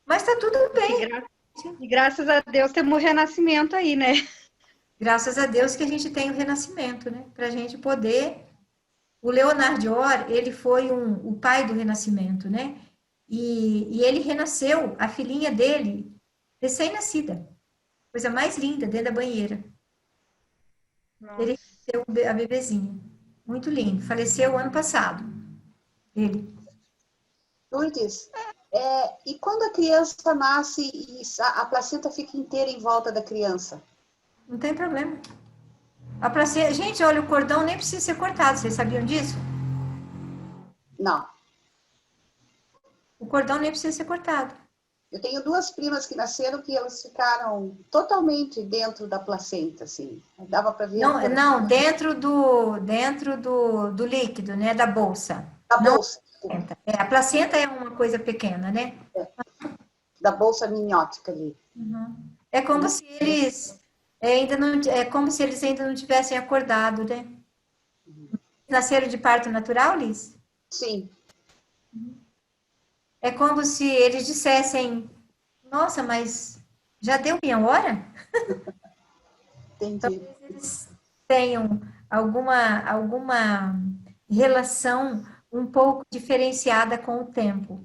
Mas tá tudo bem. E graças a Deus temos um renascimento aí, né? Graças a Deus que a gente tem o renascimento, né? Para a gente poder... O Leonard de Or, ele foi o pai do renascimento, né? E ele renasceu, a filhinha dele, recém-nascida. Coisa mais linda, dentro da banheira. Nossa. Ele renasceu a bebezinha. Muito lindo. Faleceu ano passado. Ele. Lourdes, e quando a criança nasce e a placenta fica inteira em volta da criança? Não tem problema. A placenta... Gente, olha, o cordão nem precisa ser cortado. Vocês sabiam disso? Não. O cordão nem precisa ser cortado. Eu tenho duas primas que nasceram que elas ficaram totalmente dentro da placenta, assim. Dava para ver. Não, dentro do líquido, né? Da bolsa. Da bolsa. A placenta é uma coisa pequena, né? Da bolsa amniótica ali. Uhum. É como se eles ainda não tivessem acordado, né? Nasceram de parto natural, Liz? Sim. É como se eles dissessem, nossa, mas já deu minha hora? Entendi. Talvez eles tenham alguma relação um pouco diferenciada com o tempo,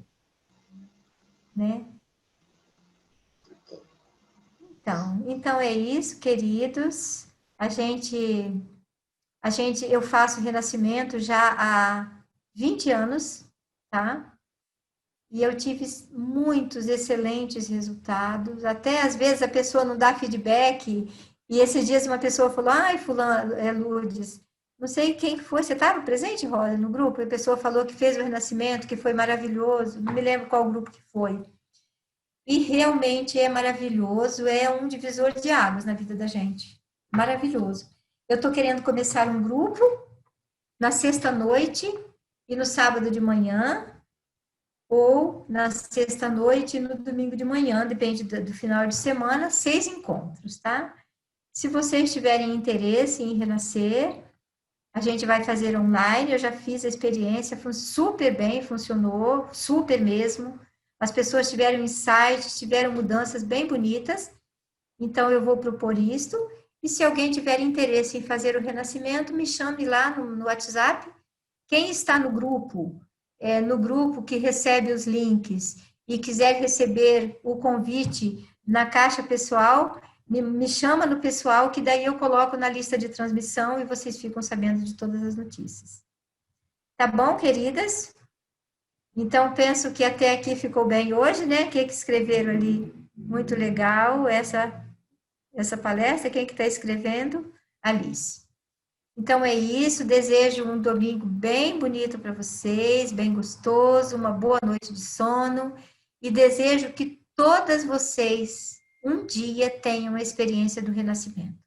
né? Então é isso, queridos. Eu faço renascimento já há 20 anos, tá? E eu tive muitos excelentes resultados. Até às vezes a pessoa não dá feedback. E esses dias uma pessoa falou: ai, fulano, Lourdes, não sei quem foi. Você estava presente, Rosa, no grupo? E a pessoa falou que fez o renascimento, que foi maravilhoso. Não me lembro qual grupo que foi. E realmente é maravilhoso. É um divisor de águas na vida da gente. Maravilhoso. Eu estou querendo começar um grupo na sexta-noite e no sábado de manhã, ou na sexta-noite e no domingo de manhã, depende do final de semana, 6 encontros, tá? Se vocês tiverem interesse em renascer, a gente vai fazer online, eu já fiz a experiência, foi super bem, funcionou, super mesmo. As pessoas tiveram insights, tiveram mudanças bem bonitas, então eu vou propor isto. E se alguém tiver interesse em fazer o renascimento, me chame lá no WhatsApp. Quem está no grupo que recebe os links e quiser receber o convite na caixa pessoal, me chama no pessoal, que daí eu coloco na lista de transmissão e vocês ficam sabendo de todas as notícias. Tá bom, queridas? Então, penso que até aqui ficou bem hoje, né? Quem que escreveram ali? Muito legal essa palestra. Quem que está escrevendo? Alice. Então, é isso. Desejo um domingo bem bonito para vocês, bem gostoso, uma boa noite de sono. E desejo que todas vocês, um dia, tenham a experiência do renascimento.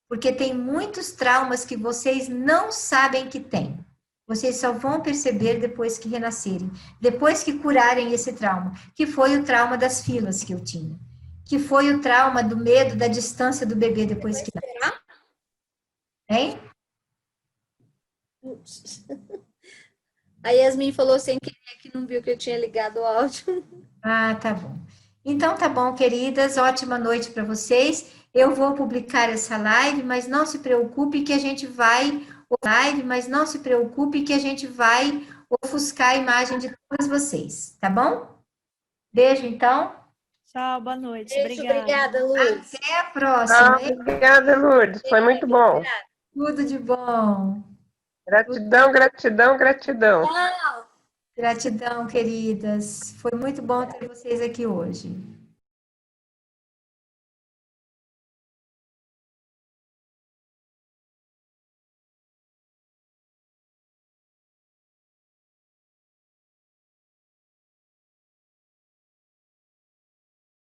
Porque tem muitos traumas que vocês não sabem que têm. Vocês só vão perceber depois que renascerem, depois que curarem esse trauma, que foi o trauma das filas que eu tinha, que foi o trauma do medo da distância do bebê depois que nasceu. Hein? A Yasmin falou sem querer que não viu que eu tinha ligado o áudio. Ah, tá bom. Então, tá bom, queridas. Ótima noite para vocês. Eu vou publicar essa live, mas não se preocupe que a gente vai ofuscar a imagem de todas vocês, tá bom? Beijo, então. Tchau, boa noite. Beijo, Obrigada. obrigada, Lourdes. Até a próxima, hein? Obrigada, Lourdes. Foi muito bom. Tudo de bom. Gratidão, gratidão, gratidão. Tchau. Gratidão, queridas. Foi muito bom ter vocês aqui hoje.